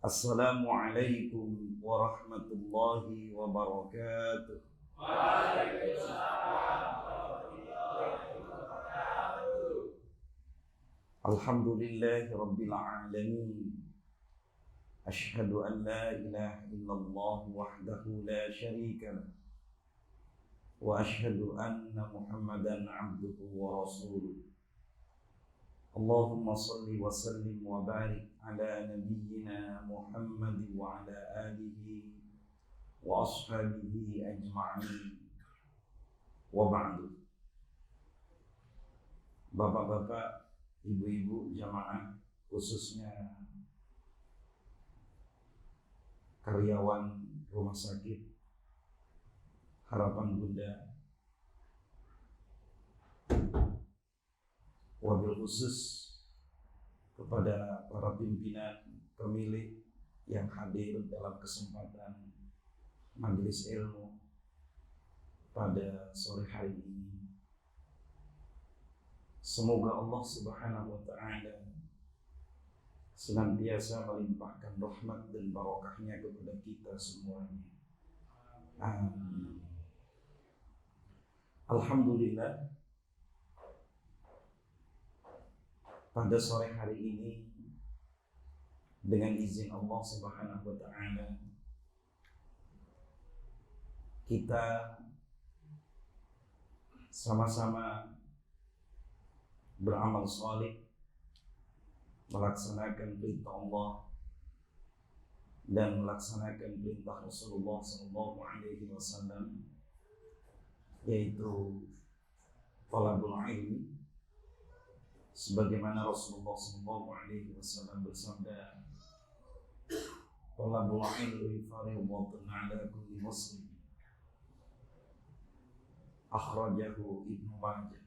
Assalamualaikum warahmatullahi wabarakatuh. Alhamdulillahi rabbil alamin. Ashhadu an la ilaha illallah wahdahu la syarika lah. Wa ashhadu anna Muhammadan abduhu wa rasuluh. Allahumma salli wa sallim wa barik ala nabiyyina Muhammad wa ala alihi wa ashabihi ajma'in. Wa ba'du. Bapak-bapak, ibu-ibu jamaah, khususnya karyawan rumah sakit Harapan Bunda, wabil khusus kepada para pimpinan pemilik yang hadir dalam kesempatan majelis ilmu pada sore hari ini. Semoga Allah Subhanahu wa ta'ala senantiasa melimpahkan rahmat dan barokahnya kepada kita semuanya. Amin. Alhamdulillah, pada sore hari ini dengan izin Allah Subhanahu wa ta'ala kita sama-sama beramal saleh, melaksanakan perintah Allah dan melaksanakan perintah Rasulullah SAW, yaitu talabul ilmi, sebagaimana Rasulullah SAW bersabda, talabul ilmi fardhun 'ala kulli muslim. Akhrajahu Ibnu Majah.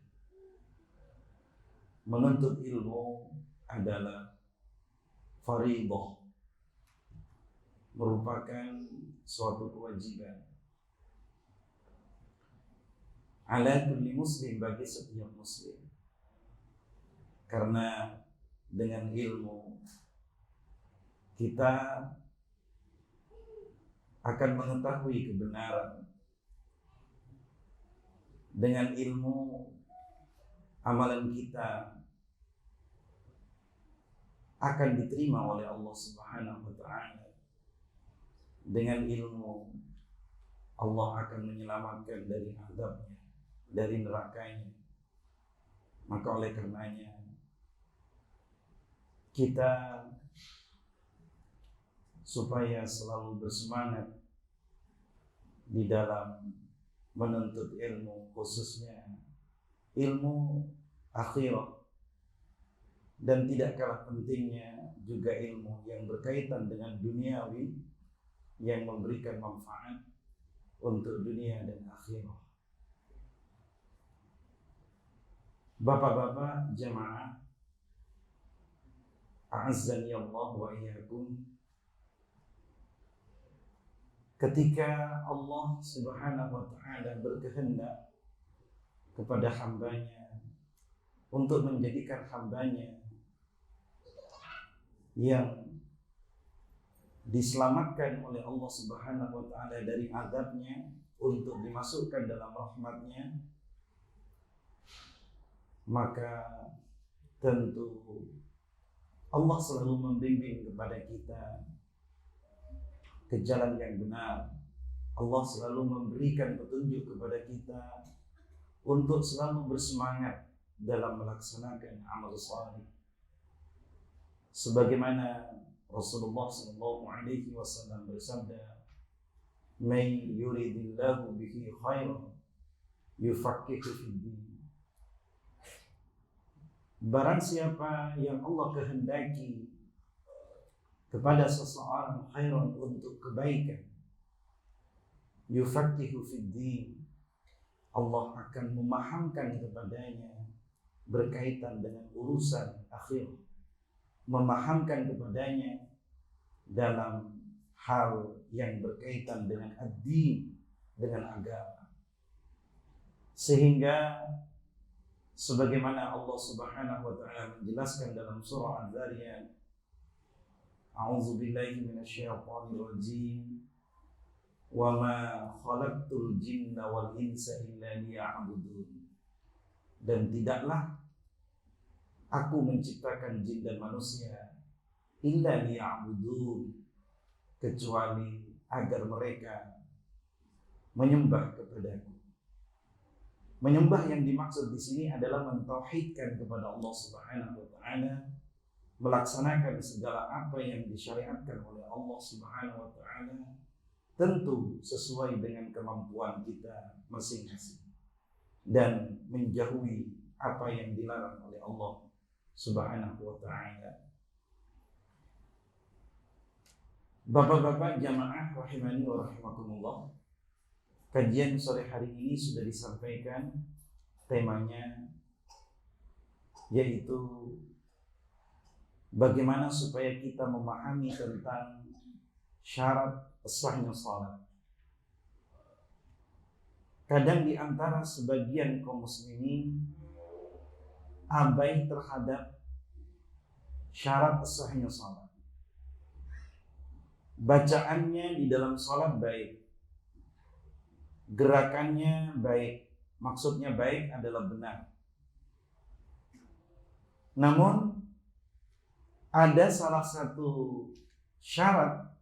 Menuntut ilmu adalah fardhah, merupakan suatu kewajiban 'ala kulli muslim, bagi setiap muslim. Karena dengan ilmu kita akan mengetahui kebenaran. Dengan ilmu amalan kita akan diterima oleh Allah Subhanahu wa ta'ala. Dengan ilmu Allah akan menyelamatkan dari azabnya, dari nerakanya. Maka oleh karenanya kita supaya selalu bersemangat di dalam menuntut ilmu, khususnya ilmu akhirat, dan tidak kalah pentingnya juga ilmu yang berkaitan dengan duniawi yang memberikan manfaat untuk dunia dan akhirat. Bapak-bapak jamaah, a'azzani Allah wa iyyakum. Ketika Allah Subhanahu wa ta'ala berkehendak kepada hambanya untuk menjadikan hambanya yang diselamatkan oleh Allah Subhanahu wa ta'ala dari azabnya untuk dimasukkan dalam rahmatnya, maka tentu Allah selalu membimbing kepada kita ke jalan yang benar. Allah selalu memberikan petunjuk kepada kita untuk selalu bersemangat dalam melaksanakan amal saleh. Sebagaimana Rasulullah SAW bersabda, "May yuridillahu bihi khairan yufaqihu fid-din." Barang siapa yang Allah kehendaki kepada seseorang khairan, untuk kebaikan, yufaqihu fid-din, Allah akan memahamkan kepadanya berkaitan dengan urusan akhir, memahamkan kepadanya dalam hal yang berkaitan dengan ad-din, dengan agama. Sehingga sebagaimana Allah Subhanahu wa ta'ala menjelaskan dalam surah Al-Zariyat, A'udzubillahi minasyaitonirrajim. Wa ma khalaqtul jinna wal insa illa liya'budun. Dan tidaklah aku menciptakan jin dan manusia illa liya'budun, kecuali agar mereka menyembah kepadaku. Menyembah yang dimaksud di sini adalah mentauhidkan kepada Allah Subhanahu wa taala, melaksanakan segala apa yang disyariatkan oleh Allah Subhanahu wa taala, tentu sesuai dengan kemampuan kita masing-masing, dan menjauhi apa yang dilarang oleh Allah Subhanahu wa taala. Bapak-bapak jamaah rahimani wa rahimakumullah, kajian sore hari ini sudah disampaikan temanya, yaitu bagaimana supaya kita memahami tentang syarat sahnya salat. Kadang di antara sebagian kaum muslimin abai terhadap syarat sahnya salat. Bacaannya di dalam salat baik, gerakannya baik, maksudnya baik adalah benar. Namun ada salah satu syarat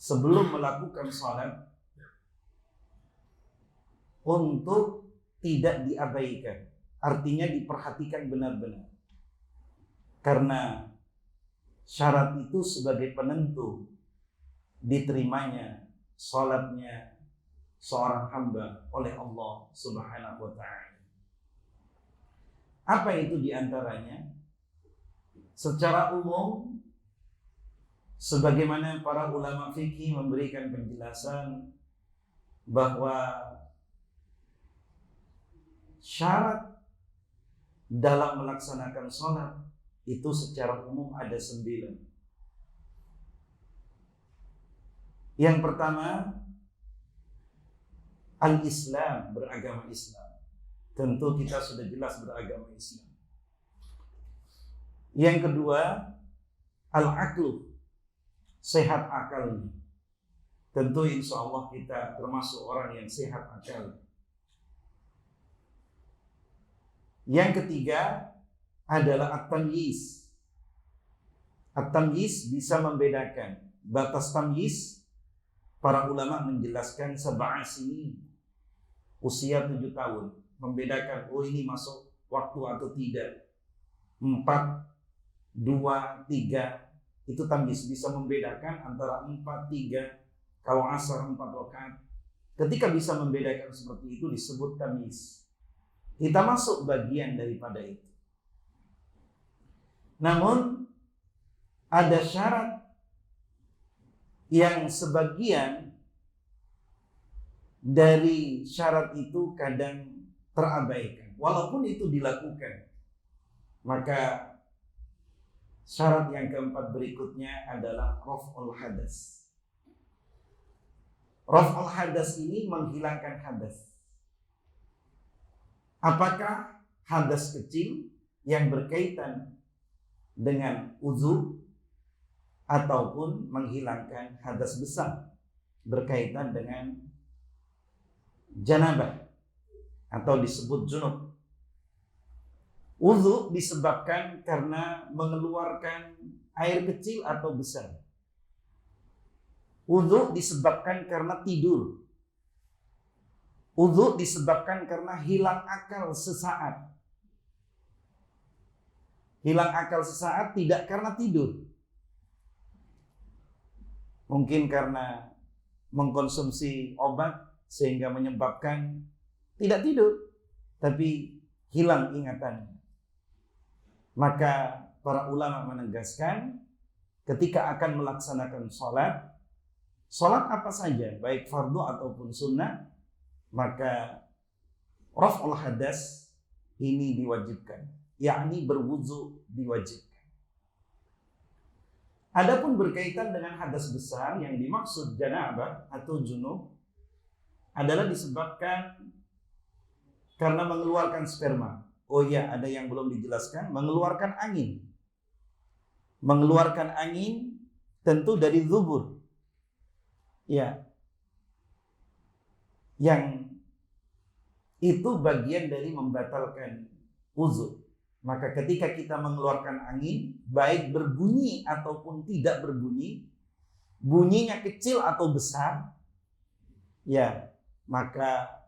sebelum melakukan salat untuk tidak diabaikan, artinya diperhatikan benar-benar, karena syarat itu sebagai penentu diterimanya salatnya seorang hamba oleh Allah Subhanahu wa taala. Apa itu diantaranya? Secara umum, sebagaimana para ulama fikih memberikan penjelasan bahwa syarat dalam melaksanakan sholat itu secara umum ada 9. Yang pertama, al-Islam, beragama Islam. Tentu kita sudah jelas beragama Islam. Yang kedua, al-aqlu, sehat akalnya. Tentu insya Allah kita termasuk orang yang sehat akal. Yang ketiga adalah at-tamyiz. At-tamyiz bisa membedakan. Batas tamyiz, para ulama menjelaskan 7 sini, usia 7 tahun, membedakan oh ini masuk waktu atau tidak. 4, 2, 3, itu tamyiz, bisa membedakan antara 4, 3, kalau asar 4 rakaat. Ketika bisa membedakan seperti itu disebut tamyiz. Kita masuk bagian daripada itu. Namun ada syarat yang sebagian dari syarat itu kadang terabaikan, walaupun itu dilakukan. Maka syarat yang keempat berikutnya adalah raf'ul hadas. Raf'ul hadas ini menghilangkan hadas. Apakah hadas kecil yang berkaitan dengan wudu ataupun menghilangkan hadas besar berkaitan dengan janabah atau disebut junub. Wudu disebabkan karena mengeluarkan air kecil atau besar. Wudu disebabkan karena tidur. Wudu disebabkan karena hilang akal sesaat. Hilang akal sesaat tidak karena tidur. Mungkin karena mengkonsumsi obat sehingga menyebabkan tidak tidur, tapi hilang ingatannya. Maka para ulama menegaskan ketika akan melaksanakan sholat apa saja, baik fardu ataupun sunnah, maka raf'ul hadas ini diwajibkan, yakni berwudu diwajibkan. Adapun berkaitan dengan hadas besar yang dimaksud janabah atau junub adalah disebabkan karena mengeluarkan sperma. Oh iya, ada yang belum dijelaskan, mengeluarkan angin. mengeluarkan angin tentu dari zubur. Ya. Yang itu bagian dari membatalkan wudu. Maka ketika kita mengeluarkan angin, baik berbunyi ataupun tidak berbunyi, bunyinya kecil atau besar, ya, maka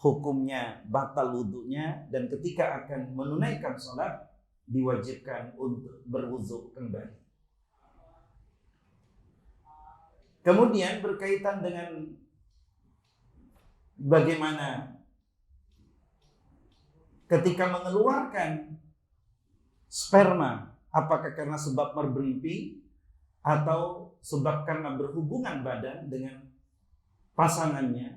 hukumnya batal wudunya, dan ketika akan menunaikan sholat diwajibkan untuk berwudu kembali. Kemudian berkaitan dengan bagaimana ketika mengeluarkan sperma, apakah karena sebab bermimpi atau sebab karena berhubungan badan dengan pasangannya,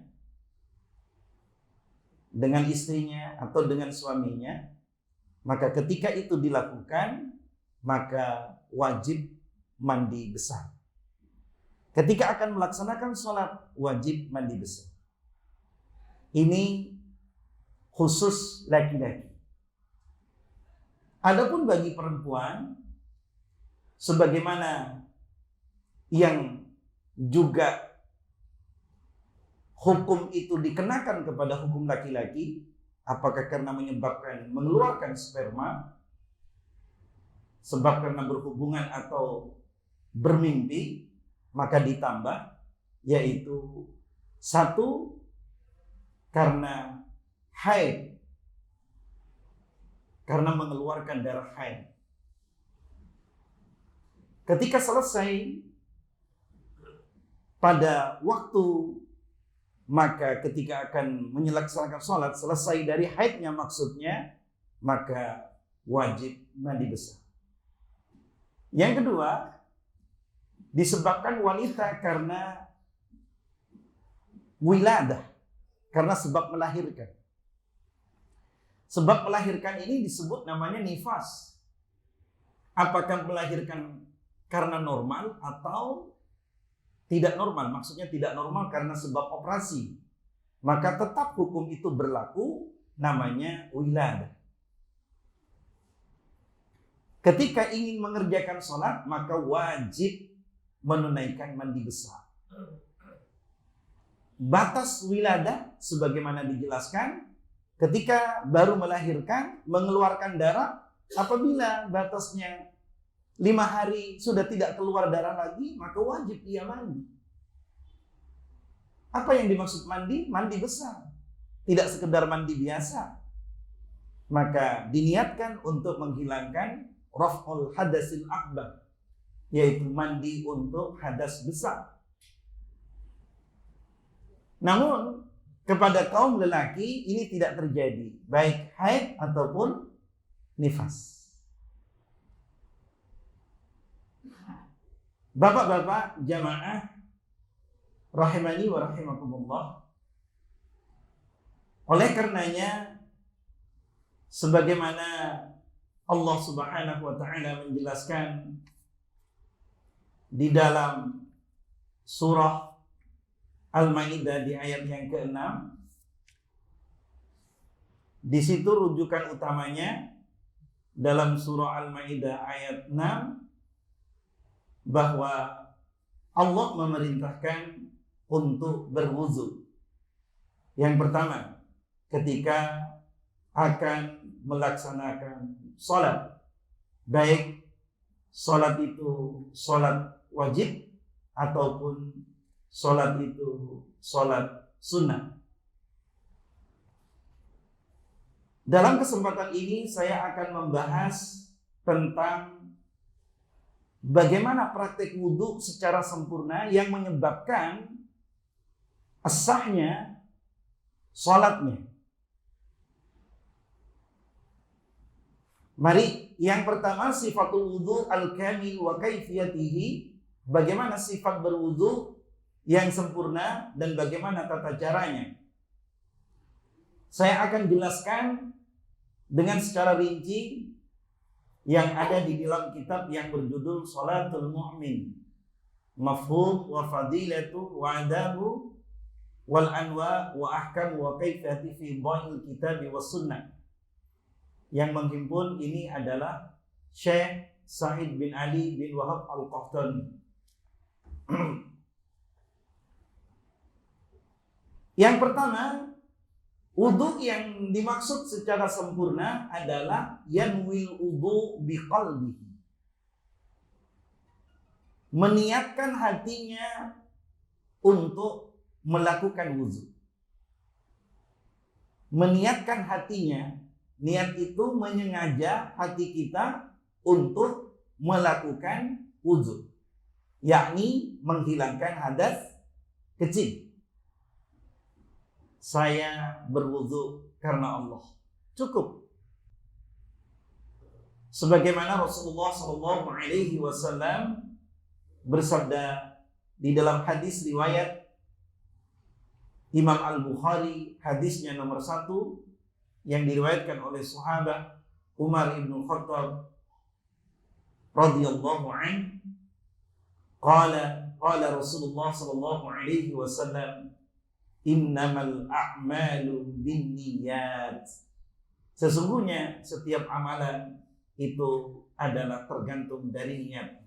dengan istrinya atau dengan suaminya, maka ketika itu dilakukan maka wajib mandi besar. Ketika akan melaksanakan sholat wajib mandi besar. Ini khusus laki-laki. Adapun bagi perempuan, sebagaimana yang juga hukum itu dikenakan kepada hukum laki-laki, apakah karena menyebabkan mengeluarkan sperma, sebab karena berhubungan atau bermimpi, maka ditambah, yaitu satu karena haid, karena mengeluarkan darah haid. Ketika selesai pada waktu, maka ketika akan menyelaksanakan sholat, selesai dari haidnya maksudnya, maka wajib mandi besar. Yang kedua, disebabkan wanita karena wiladah, karena sebab melahirkan. Sebab melahirkan ini disebut namanya nifas. Apakah melahirkan karena normal atau tidak normal? Maksudnya tidak normal karena sebab operasi. Maka tetap hukum itu berlaku, namanya wiladah. Ketika ingin mengerjakan sholat, maka wajib menunaikan mandi besar. Batas wiladah sebagaimana dijelaskan, ketika baru melahirkan, mengeluarkan darah, apabila batasnya 5 hari sudah tidak keluar darah lagi, maka wajib ia mandi. Apa yang dimaksud mandi? Mandi besar. Tidak sekedar mandi biasa. Maka diniatkan untuk menghilangkan raf'ul hadasil akbar, yaitu mandi untuk hadas besar. Namun kepada kaum lelaki ini tidak terjadi, baik haid ataupun nifas. Bapak-bapak jamaah rahimani wa rahimakumullah. Oleh karenanya, sebagaimana Allah Subhanahu wa taala menjelaskan di dalam surah Al-Maidah di ayat yang ke-6, di situ rujukan utamanya dalam surah Al-Maidah ayat 6, bahwa Allah memerintahkan untuk berwudu. Yang pertama, ketika akan melaksanakan sholat, baik sholat itu sholat wajib ataupun sholat itu sholat sunnah. Dalam kesempatan ini saya akan membahas tentang bagaimana praktek wudhu secara sempurna yang menyebabkan sahnya sholatnya. Mari, yang pertama sifatul wudhu al-kamil wa kaifiyatihi. Bagaimana sifat berwudhu yang sempurna dan bagaimana tata caranya. Saya akan jelaskan dengan secara rinci yang ada di dalam kitab yang berjudul Sholatul Mu'min, Mafhum wa Fadilatu wa Adabu wal Anwa wa Ahkam wa Kaifiyati fi Dha'il Kitabi wa Sunnah. Yang menghimpun ini adalah Syekh Sa'id bin Ali bin Wahab Al-Qahtani. Yang pertama, wudu yang dimaksud secara sempurna adalah yanwil wudu biqalbihi. Meniatkan hatinya untuk melakukan wudu. Meniatkan hatinya, niat itu menyengaja hati kita untuk melakukan wudu, yakni menghilangkan hadas kecil. Saya berwudu karena Allah. Cukup. Sebagaimana Rasulullah SAW bersabda di dalam hadis riwayat Imam Al-Bukhari, hadisnya nomor 1 yang diriwayatkan oleh sahabat Umar ibn Khattab radhiyallahu anhu, qala Rasulullah sallallahu alaihi wasallam, innamal a'malu binniyat. Sesungguhnya setiap amalan itu adalah tergantung dari niat.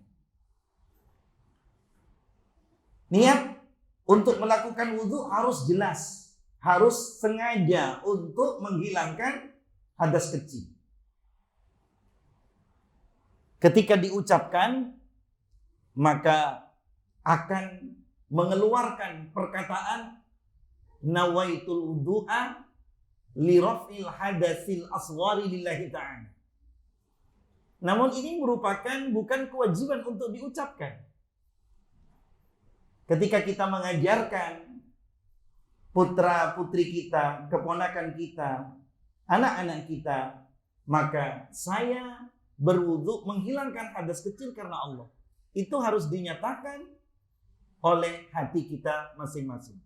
Niat untuk melakukan wudu harus jelas, harus sengaja untuk menghilangkan hadas kecil. Ketika diucapkan, maka akan mengeluarkan perkataan nawaitul wudu'a li raf'il hadasil asghari lillahi ta'ala. Namun ini merupakan bukan kewajiban untuk diucapkan. Ketika kita mengajarkan putra-putri kita, keponakan kita, anak-anak kita, maka saya berwudu menghilangkan hadas kecil karena Allah. Itu harus dinyatakan oleh hati kita masing-masing.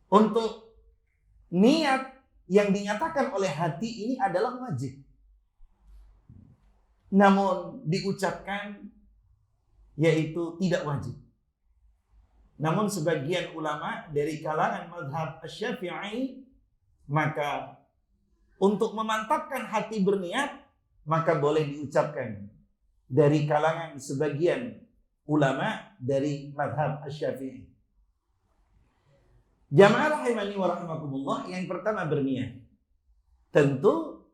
Untuk niat yang dinyatakan oleh hati ini adalah wajib. Namun diucapkan yaitu tidak wajib. Namun sebagian ulama dari kalangan mazhab Asy-Syafi'i, maka untuk memantapkan hati berniat, maka boleh diucapkan dari kalangan sebagian ulama dari mazhab Asy-Syafi'i. Jamaah rahimani wa rahimakumullah, yang pertama berniat. Tentu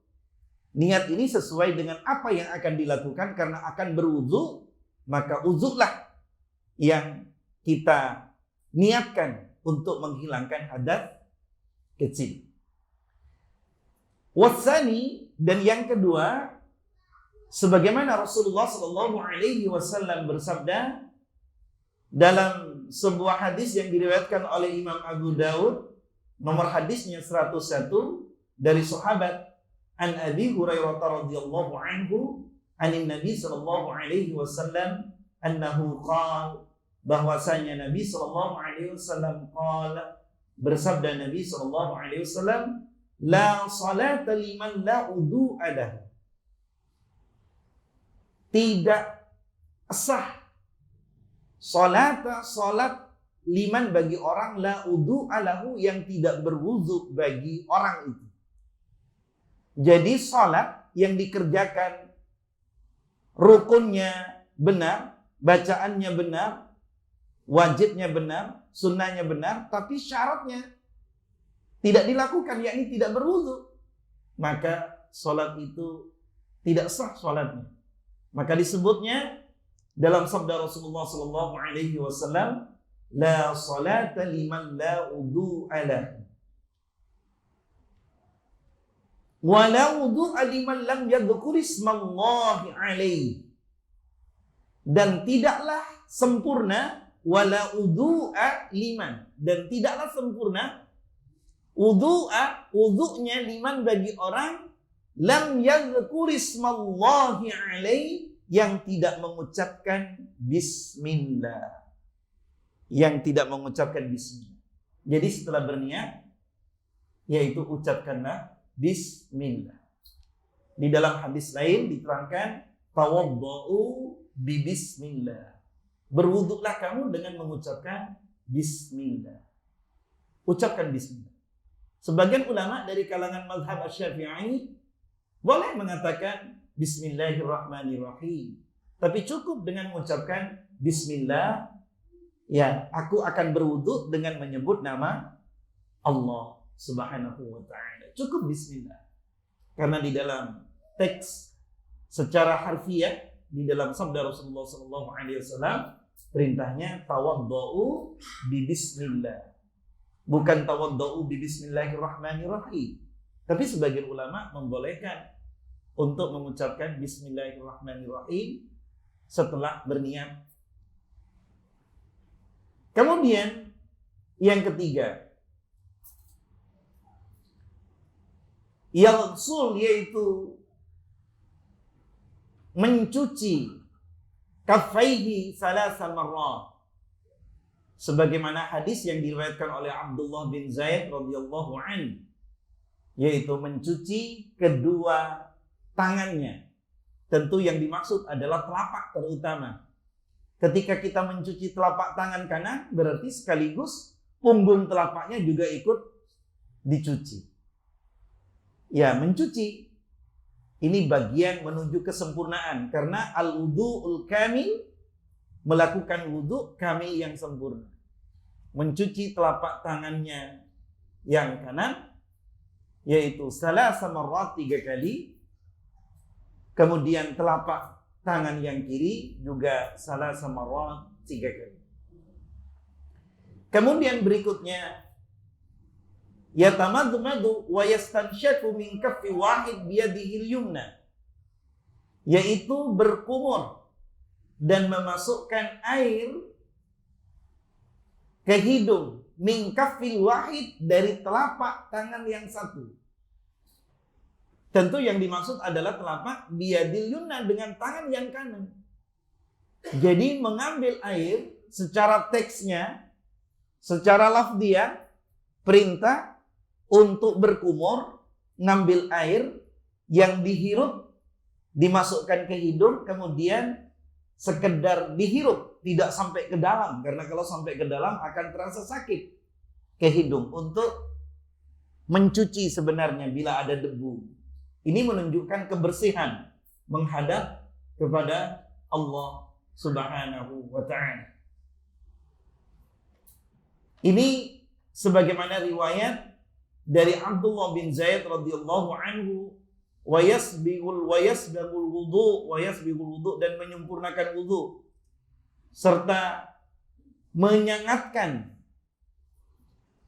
niat ini sesuai dengan apa yang akan dilakukan karena akan berwudu, maka wudulah yang kita niatkan untuk menghilangkan hadas kecil. Wasani, dan yang kedua, sebagaimana Rasulullah SAW bersabda dalam sebuah hadis yang diriwayatkan oleh Imam Abu Daud, nomor hadisnya 101, dari sahabat An Abi Hurairah radhiyallahu anhu, anin Nabi sallallahu alaihi wasallam annahu qala, bahwasanya Nabi sallallahu alaihi wasallam qala, bersabda Nabi sallallahu alaihi wasallam, la salata liman la wudu'a lahu. Tidak sah salat liman bagi orang la wudu'a lahu, yang tidak berwudu bagi orang itu. Jadi salat yang dikerjakan rukunnya benar, bacaannya benar, wajibnya benar, sunnahnya benar, tapi syaratnya tidak dilakukan, yakni tidak berwudu, maka salat itu tidak sah salatnya. Maka disebutnya dalam sabda Rasulullah sallallahu alaihi wasallam, la salata liman la wudu'a lahu. Wala wudu'a liman lam yadhkur ismallahi alaihi. Dan tidaklah sempurna wala wudu'a liman, dan tidaklah sempurna wudu'nya liman bagi orang lam yadhkur ismallahi alaihi, yang tidak mengucapkan bismillah. Yang tidak mengucapkan bismillah. Jadi setelah berniat, yaitu ucapkanlah bismillah. Di dalam hadis lain diterangkan, tawaddau bi bismillah. Berwuduklah kamu dengan mengucapkan bismillah. Ucapkan bismillah. Sebagian ulama dari kalangan mazhab Asy-Syafi'i boleh mengatakan Bismillahirrahmanirrahim. Tapi cukup dengan mengucapkan Bismillah, ya, aku akan berwudu dengan menyebut nama Allah Subhanahu wa ta'ala. Cukup Bismillah. Karena di dalam teks secara harfiah, di dalam sabda Rasulullah SAW, perintahnya tawaddau bi bismillah. Bukan tawaddau bi bismillahirrahmanirrahim. Tapi sebagian ulama membolehkan untuk mengucapkan bismillahirrahmanirrahim setelah berniat. Kemudian yang ketiga, yaghsul, yaitu mencuci kaffaihi salasa marrat, sebagaimana hadis yang diriwayatkan oleh Abdullah bin Zaid radhiyallahu anhu, yaitu mencuci kedua tangannya. Tentu yang dimaksud adalah telapak terutama. Ketika kita mencuci telapak tangan kanan, berarti sekaligus punggung telapaknya juga ikut dicuci. Ya, mencuci ini bagian menuju kesempurnaan, karena al-wudu'ul kamil, melakukan wudu kamil yang sempurna. Mencuci telapak tangannya yang kanan, yaitu salasa marrat, 3 kali. Kemudian telapak tangan yang kiri juga salasa marrat, 3 kali. Kemudian berikutnya, yatamadmadu wa yastanshaku min kaffi wahid biyadihil yumna, yaitu berkumur dan memasukkan air ke hidung, min kaffil wahid, dari telapak tangan yang satu. Tentu yang dimaksud adalah telapak biyadil yumna, dengan tangan yang kanan. Jadi mengambil air secara teksnya, secara lafdiyah, perintah untuk berkumur, ngambil air yang dihirup, dimasukkan ke hidung, kemudian sekedar dihirup, tidak sampai ke dalam, karena kalau sampai ke dalam akan terasa sakit ke hidung, untuk mencuci sebenarnya bila ada debu. Ini menunjukkan kebersihan menghadap kepada Allah Subhanahu wa ta'ala. Ini sebagaimana riwayat dari Abdullah bin Zaid radhiyallahu anhu, wa yasbigul wudu, dan menyempurnakan wudu serta menyangatkan,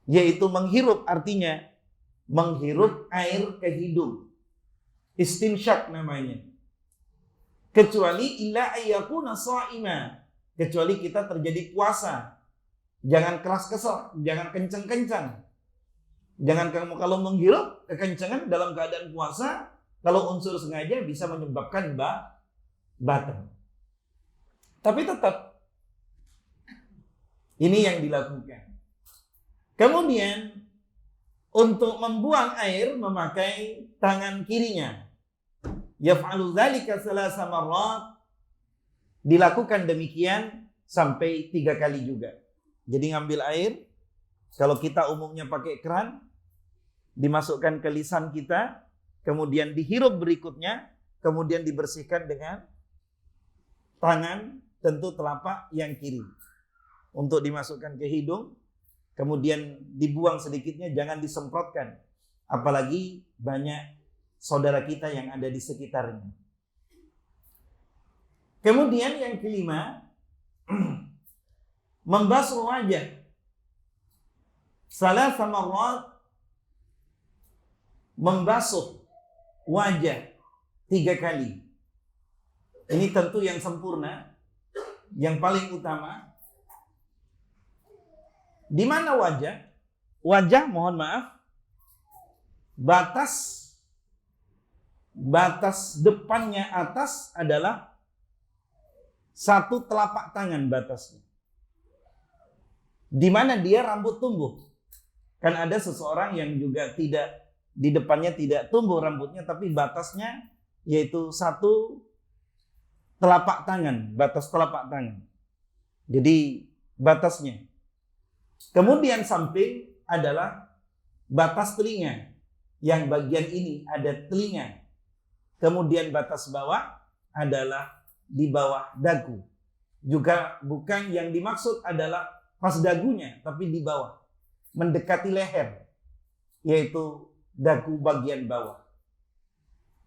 yaitu menghirup, artinya menghirup air ke hidung, istinsyak namanya. Kecuali illa ayyakuna sha'ima, kecuali kita terjadi puasa. Jangan keras kesel, jangan kencang-kencang. Jangan kamu kalau menghirup kekencangan dalam keadaan puasa, kalau unsur sengaja bisa menyebabkan batal. Tapi tetap ini yang dilakukan. Kemudian untuk membuang air memakai tangan kirinya. Yaf'alu dzalika salasa marrat, dilakukan demikian sampai 3 kali juga. Jadi ngambil air, kalau kita umumnya pakai keran, dimasukkan ke lisan kita, kemudian dihirup berikutnya, kemudian dibersihkan dengan tangan, tentu telapak yang kiri, untuk dimasukkan ke hidung, kemudian dibuang sedikitnya, jangan disemprotkan, apalagi banyak saudara kita yang ada di sekitarnya. Kemudian yang kelima, membasuh wajah. Salasa marrat, membasuh wajah 3 kali. Ini tentu yang sempurna, yang paling utama. Di mana wajah? Wajah, mohon maaf, batas depannya atas adalah 1 telapak tangan batasnya. Di mana dia rambut tumbuh. Kan ada seseorang yang juga tidak, di depannya tidak tumbuh rambutnya, tapi batasnya yaitu 1 telapak tangan, batas telapak tangan. Jadi batasnya. Kemudian samping adalah batas telinga. Yang bagian ini ada telinga. Kemudian batas bawah adalah di bawah dagu. Juga bukan yang dimaksud adalah pas dagunya, tapi di bawah. Mendekati leher, yaitu dagu bagian bawah.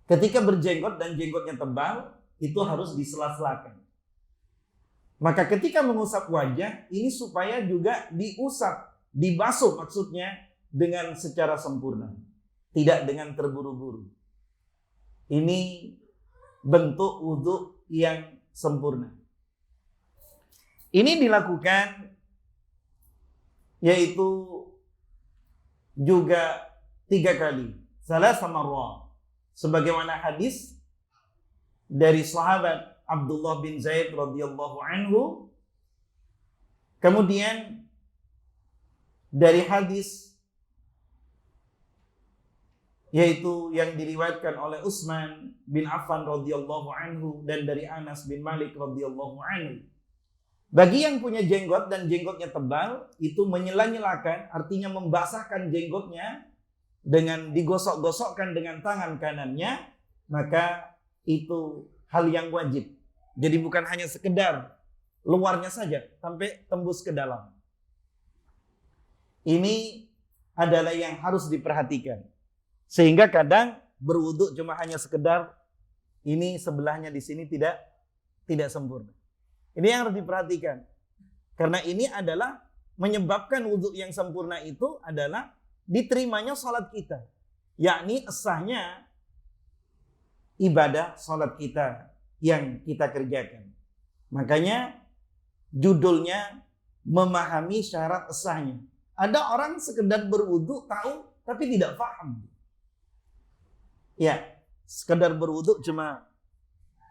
Ketika berjenggot dan jenggotnya tebal, itu harus disela-selakan. Maka ketika mengusap wajah, ini supaya juga diusap, dibasuh maksudnya dengan secara sempurna. Tidak dengan terburu-buru. Ini bentuk wudhu yang sempurna. Ini dilakukan yaitu juga 3 kali. Salah sama roh. Sebagaimana hadis dari sahabat Abdullah bin Zaid radhiyallahu anhu. Kemudian dari hadis yaitu yang diriwayatkan oleh Utsman bin Affan radhiyallahu anhu dan dari Anas bin Malik radhiyallahu anhu. Bagi yang punya jenggot dan jenggotnya tebal, itu menyela-nyelakan, artinya membasahkan jenggotnya dengan digosok-gosokkan dengan tangan kanannya, maka itu hal yang wajib. Jadi bukan hanya sekedar luarnya saja, sampai tembus ke dalam. Ini adalah yang harus diperhatikan. Sehingga kadang berwudu cuma hanya sekedar ini sebelahnya di sini tidak sempurna. Ini yang harus diperhatikan. Karena ini adalah menyebabkan wudu yang sempurna itu adalah diterimanya salat kita. Yakni sahnya ibadah salat kita yang kita kerjakan. Makanya judulnya memahami syarat sahnya. Ada orang sekedar berwudu tahu tapi tidak paham. Ya, sekedar berwudu cuma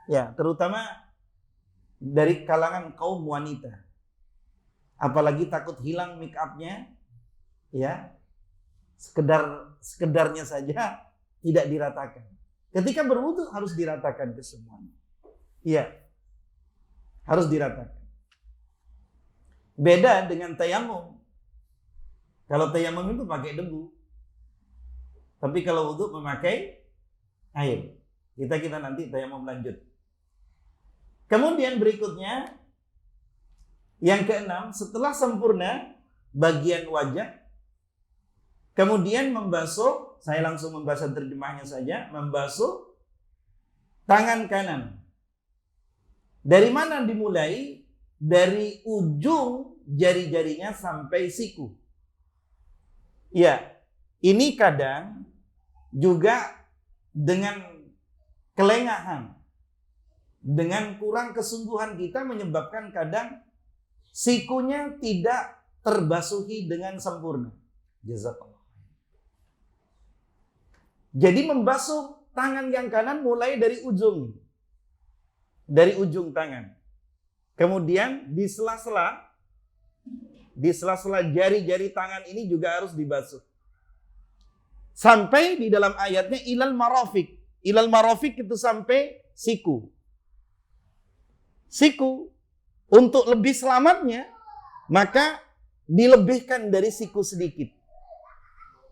ya, terutama dari kalangan kaum wanita. Apalagi takut hilang make up-nya, ya. Sekedarnya saja tidak diratakan. Ketika berwudu harus diratakan ke semuanya. Iya. Harus diratakan. Beda dengan tayamum. Kalau tayamum itu pakai debu. Tapi kalau wudu memakai air. Kita nanti tayamum lanjut. Kemudian berikutnya, yang keenam, setelah sempurna bagian wajah, kemudian membasuh, saya langsung membahas terjemahnya saja, membasuh tangan kanan. Dari mana dimulai? Dari ujung jari-jarinya sampai siku. Ya, ini kadang juga dengan kelengahan, dengan kurang kesungguhan kita menyebabkan kadang sikunya tidak terbasuhi dengan sempurna. Jazakallah. Jadi membasuh tangan yang kanan mulai dari ujung. Dari ujung tangan. Kemudian di sela-sela jari-jari tangan ini juga harus dibasuh. Sampai di dalam ayatnya ilal marafiq. Ilal marafiq itu sampai siku. Siku, untuk lebih selamatnya, maka dilebihkan dari siku sedikit.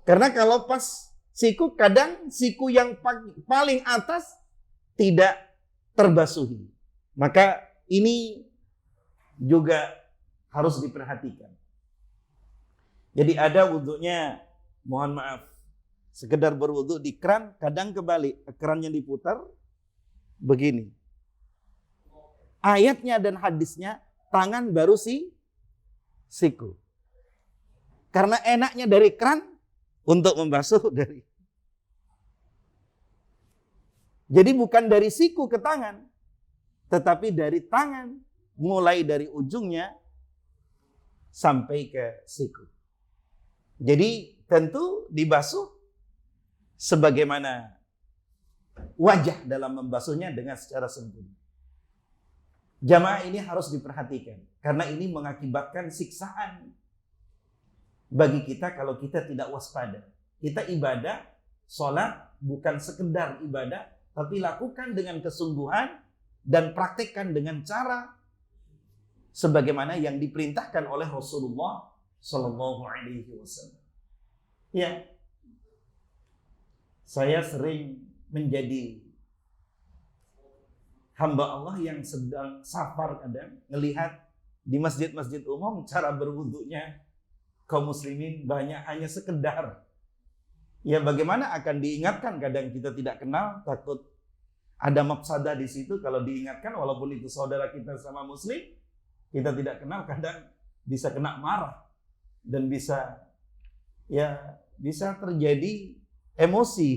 Karena kalau pas siku, kadang siku yang paling atas tidak terbasuhi. Maka ini juga harus diperhatikan. Jadi ada wudunya, mohon maaf, sekedar berwudu di keran, kadang kebalik, kerannya diputar begini. Ayatnya dan hadisnya tangan baru siku. Karena enaknya dari keran untuk membasuh dari. Jadi bukan dari siku ke tangan, tetapi dari tangan mulai dari ujungnya sampai ke siku. Jadi tentu dibasuh sebagaimana wajah dalam membasuhnya dengan secara sempurna. Jamaah ini harus diperhatikan karena ini mengakibatkan siksaan bagi kita kalau kita tidak waspada. Kita ibadah, sholat bukan sekedar ibadah, tapi lakukan dengan kesungguhan dan praktekkan dengan cara sebagaimana yang diperintahkan oleh Rasulullah Shallallahu Alaihi Wasallam. Ya, saya sering menjadi hamba Allah yang sedang safar kadang ngelihat di masjid-masjid umum cara berwudunya kaum muslimin banyak hanya sekedar. Ya bagaimana akan diingatkan, kadang kita tidak kenal, takut ada mafsadah di situ. Kalau diingatkan walaupun itu saudara kita sama muslim, kita tidak kenal, kadang bisa kena marah dan bisa terjadi emosi.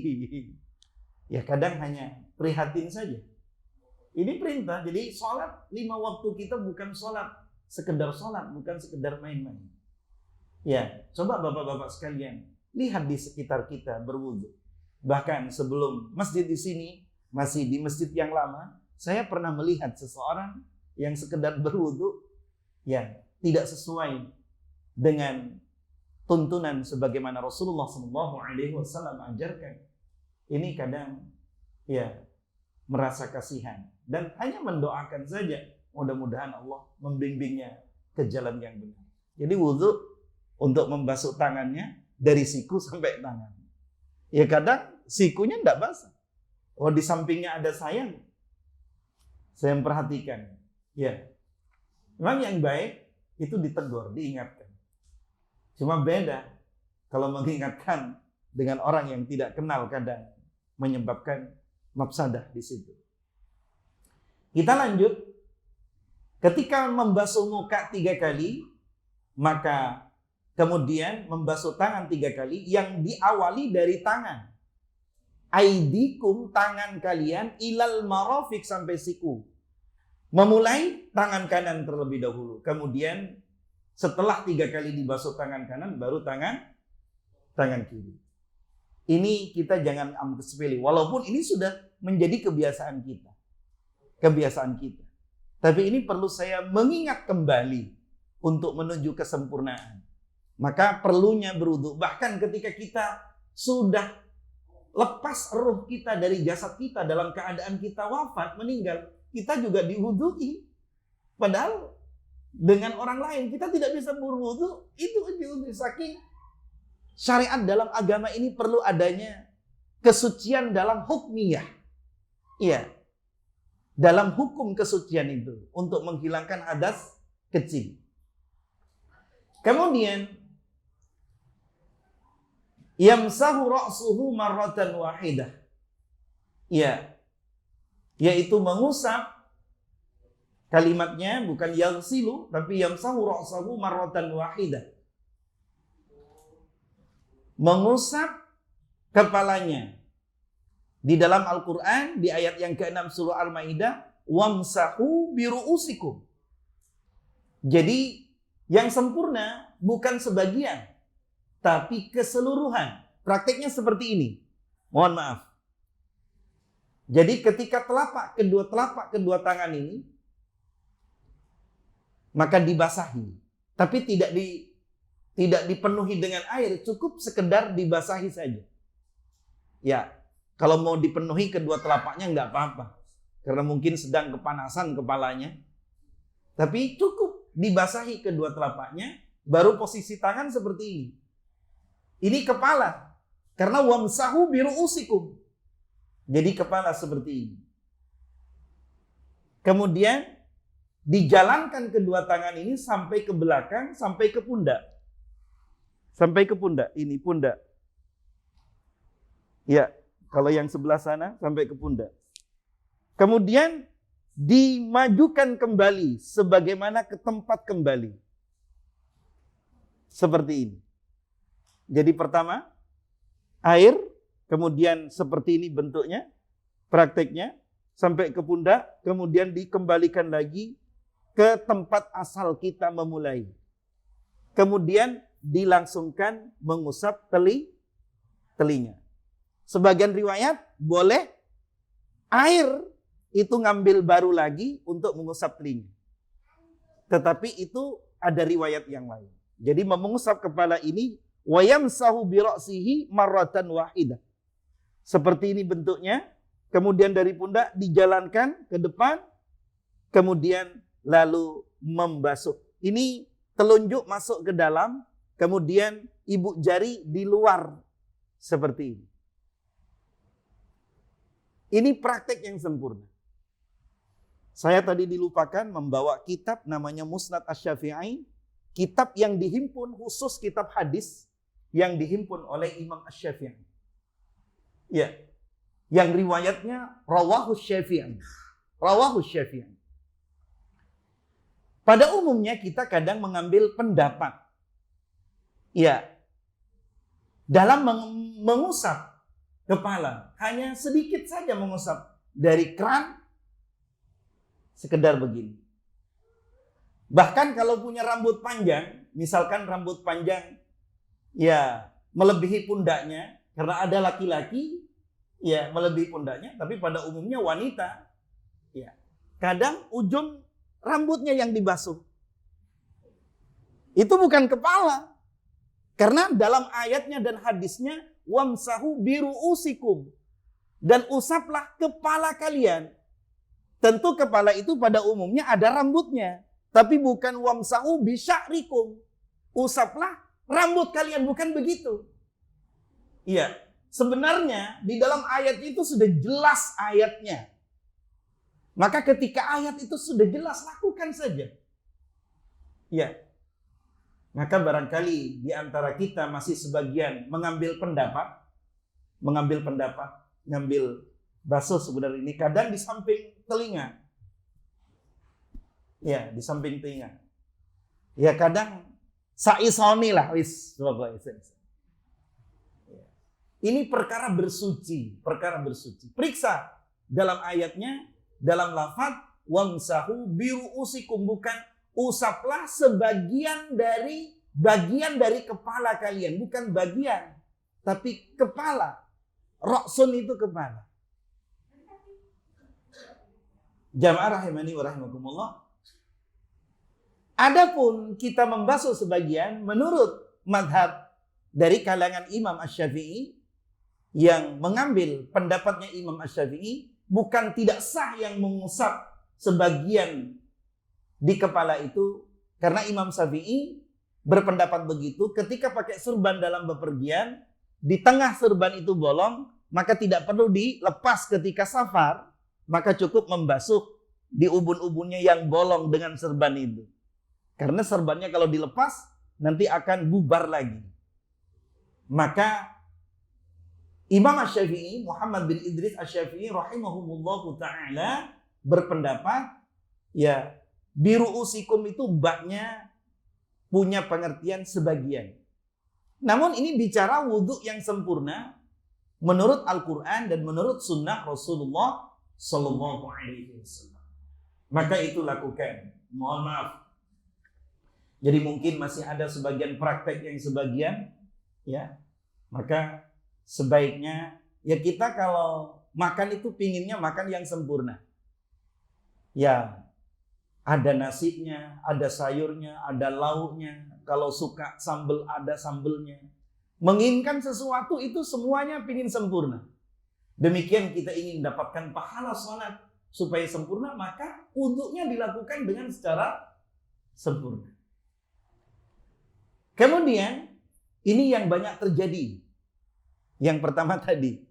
Ya kadang hanya prihatin saja. Ini perintah. Jadi sholat 5 waktu kita bukan sholat sekedar sholat, bukan sekedar main-main. Ya, coba bapak-bapak sekalian lihat di sekitar kita berwudu. Bahkan sebelum masjid di sini, masih di masjid yang lama, saya pernah melihat seseorang yang sekedar berwudu yang tidak sesuai dengan tuntunan sebagaimana Rasulullah SAW ajarkan. Ini kadang merasa kasihan dan hanya mendoakan saja, mudah-mudahan Allah membimbingnya ke jalan yang benar. Jadi wudu untuk membasuh tangannya dari siku sampai tangan. Ya kadang sikunya tidak basah. Oh di sampingnya ada saya perhatikan. Ya, memang yang baik itu ditegur, diingatkan. Cuma beda kalau mengingatkan dengan orang yang tidak kenal, kadang menyebabkan mafsadah di situ. Kita lanjut. Ketika membasuh muka 3 kali, maka kemudian membasuh tangan 3 kali yang diawali dari tangan. Aidikum, tangan kalian, ilal marafiq, sampai siku. Memulai tangan kanan terlebih dahulu. Kemudian setelah 3 kali dibasuh tangan kanan, baru tangan kiri. Ini kita jangan ambil sepele. Walaupun ini sudah menjadi kebiasaan kita. Tapi ini perlu saya mengingat kembali untuk menuju kesempurnaan. Maka perlunya berwudu. Bahkan ketika kita sudah lepas ruh kita dari jasad kita dalam keadaan kita wafat, meninggal, kita juga diwudui. Padahal dengan orang lain kita tidak bisa berwudu, itu diwudui. Saking syariat dalam agama ini perlu adanya kesucian dalam hukmiyah. Iya. Dalam hukum kesucian itu untuk menghilangkan hadas kecil. Kemudian yamsahu ra'suhu marratan wahidah. Ya. Yaitu mengusap, kalimatnya bukan yaghsilu tapi yamsahu ra'sahu marratan wahidah. Mengusap kepalanya. Di dalam Al-Quran, di ayat yang ke-6 surah Al-Ma'idah, wamsahu biru'usikum. Jadi, yang sempurna bukan sebagian, tapi keseluruhan. Prakteknya seperti ini. Mohon maaf. Jadi, ketika telapak kedua tangan ini, maka dibasahi. Tapi tidak dipenuhi dengan air, cukup sekedar dibasahi saja. Ya. Kalau mau dipenuhi kedua telapaknya nggak apa-apa. Karena mungkin sedang kepanasan kepalanya. Tapi cukup dibasahi kedua telapaknya, baru posisi tangan seperti ini. Ini kepala. Karena wamsahu biru'usikum. Jadi kepala seperti ini. Kemudian dijalankan kedua tangan ini sampai ke belakang, sampai ke pundak. Sampai ke pundak. Ini pundak. Ya. Kalau yang sebelah sana sampai ke pundak. Kemudian dimajukan kembali sebagaimana ke tempat kembali. Seperti ini. Jadi pertama, air, kemudian seperti ini bentuknya, prakteknya, sampai ke pundak, kemudian dikembalikan lagi ke tempat asal kita memulai. Kemudian dilangsungkan mengusap telinga. Sebagian riwayat boleh air itu ngambil baru lagi untuk mengusap telinga. Tetapi itu ada riwayat yang lain. Jadi mengusap kepala ini wayamsahu bi ra'sihi marratan wahidah. Seperti ini bentuknya, kemudian dari pundak dijalankan ke depan, kemudian lalu membasuh. Ini telunjuk masuk ke dalam, kemudian ibu jari di luar seperti ini. Ini praktek yang sempurna. Saya tadi dilupakan membawa kitab namanya Musnad Asy-Syafi'i, kitab yang dihimpun khusus kitab hadis yang dihimpun oleh Imam Asy-Syafi'i. Ya, yang riwayatnya Rawahus Syafi'i. Rawahus Syafi'i. Pada umumnya kita kadang mengambil pendapat. Ya, dalam mengusap kepala, hanya sedikit saja mengusap dari keran, sekedar begini. Bahkan kalau punya rambut panjang, misalkan rambut panjang ya melebihi pundaknya, karena ada laki-laki ya melebihi pundaknya, tapi pada umumnya wanita ya kadang ujung rambutnya yang dibasuh. Itu bukan kepala. Karena dalam ayatnya dan hadisnya wamsahu biruusikum, dan usaplah kepala kalian. Tentu kepala itu pada umumnya ada rambutnya, tapi bukan wamsahu bisya'rikum. Usaplah rambut kalian, bukan begitu. Iya, sebenarnya di dalam ayat itu sudah jelas ayatnya. Maka ketika ayat itu sudah jelas, lakukan saja. Ya. Maka barangkali di antara kita masih sebagian mengambil pendapat, ngambil basuh sebenarnya ini kadang di samping telinga. Ya, di samping telinga. Ya kadang saisoni lah wis. Ini perkara bersuci. Periksa dalam ayatnya, dalam lafaz wamsahu biruusikum, bukan usaplah bagian dari kepala kalian, bukan bagian, tapi kepala. Ra'sun itu kepala. Jamaah rahimani wa rahimakumullah. Adapun kita membasuh sebagian menurut madhab dari kalangan Imam Asy-Syafi'i, yang mengambil pendapatnya Imam Asy-Syafi'i, bukan tidak sah yang mengusap sebagian di kepala itu, karena Imam Syafi'i berpendapat begitu, ketika pakai serban dalam bepergian, di tengah serban itu bolong, maka tidak perlu dilepas ketika safar, maka cukup membasuh di ubun-ubunnya yang bolong dengan serban itu. Karena serbannya kalau dilepas, nanti akan bubar lagi. Maka Imam Asy-Syafi'i, Muhammad bin Idris Asy-Syafi'i rahimahumullahu ta'ala berpendapat, ya biruusikum itu baknya punya pengertian sebagian. Namun ini bicara wudhu yang sempurna menurut Al-Quran dan menurut sunnah Rasulullah Sallallahu Alaihi Wasallam. Maka itu lakukan. Mohon maaf. Jadi mungkin masih ada sebagian praktek yang sebagian, ya. Maka sebaiknya ya kita kalau makan itu pinginnya makan yang sempurna. Ya. Ada nasinya, ada sayurnya, ada lauknya. Kalau suka sambal, ada sambelnya. Menginginkan sesuatu itu semuanya pingin sempurna. Demikian kita ingin mendapatkan pahala sholat supaya sempurna, maka wudhunya dilakukan dengan secara sempurna. Kemudian, ini yang banyak terjadi. Yang pertama tadi.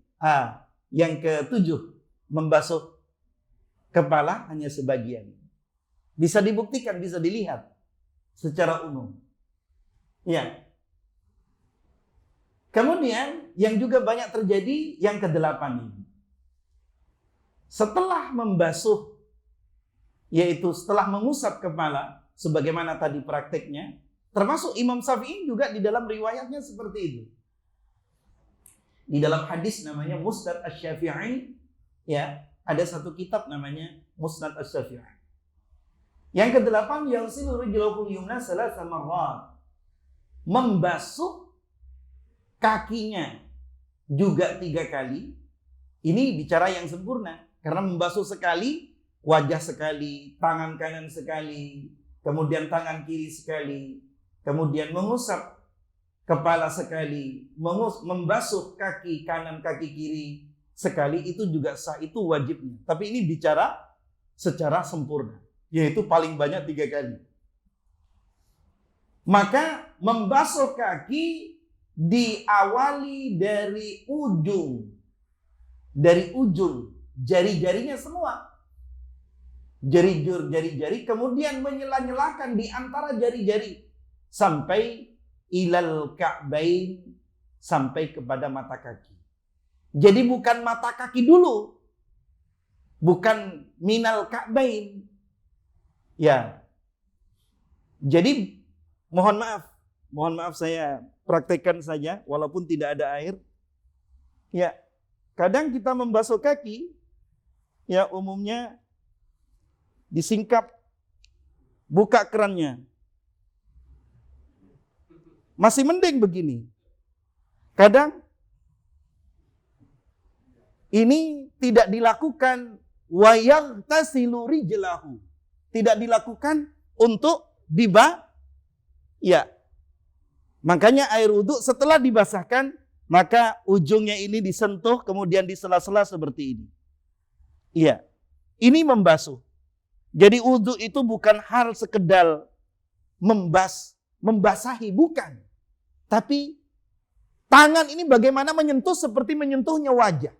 Yang ketujuh, membasuh kepala hanya sebagian. Bisa dibuktikan, bisa dilihat secara umum. Ya. Kemudian yang juga banyak terjadi yang kedelapan ini. Setelah membasuh, yaitu setelah mengusap kepala, sebagaimana tadi prakteknya, termasuk Imam Syafi'i juga di dalam riwayatnya seperti itu. Di dalam hadis namanya Musnad Asy-Syafi'i, ya, ada satu kitab namanya Musnad Asy-Syafi'i. Yang kedelapan, yaghsilu rijlahu yumna salasa marrat. Membasuh kakinya juga 3 kali. Ini bicara yang sempurna. Karena membasuh sekali, wajah sekali, tangan kanan sekali, kemudian tangan kiri sekali, kemudian mengusap kepala sekali, membasuh kaki kanan, kaki kiri sekali, itu juga sah, itu wajibnya. Tapi ini bicara secara sempurna. Yaitu paling banyak 3 kali. Maka membasuh kaki diawali dari ujung jari-jarinya semua. jari-jari, kemudian menyela-nyelakan di antara jari-jari sampai ilal ka'bain, sampai kepada mata kaki. Jadi bukan mata kaki dulu, bukan minal ka'bain. Ya. Jadi mohon maaf saya praktekkan saja walaupun tidak ada air. Ya, kadang kita membasuh kaki, ya umumnya disingkap, buka kerannya. Masih mending begini. Kadang ini tidak dilakukan wayaghtasilu rijlahu. Tidak dilakukan untuk ya. Makanya air wudhu setelah dibasahkan, maka ujungnya ini disentuh, kemudian di sela-sela seperti ini. Iya. Ini membasuh. Jadi wudhu itu bukan hal sekedar membasahi, bukan. Tapi tangan ini bagaimana menyentuh seperti menyentuhnya wajah.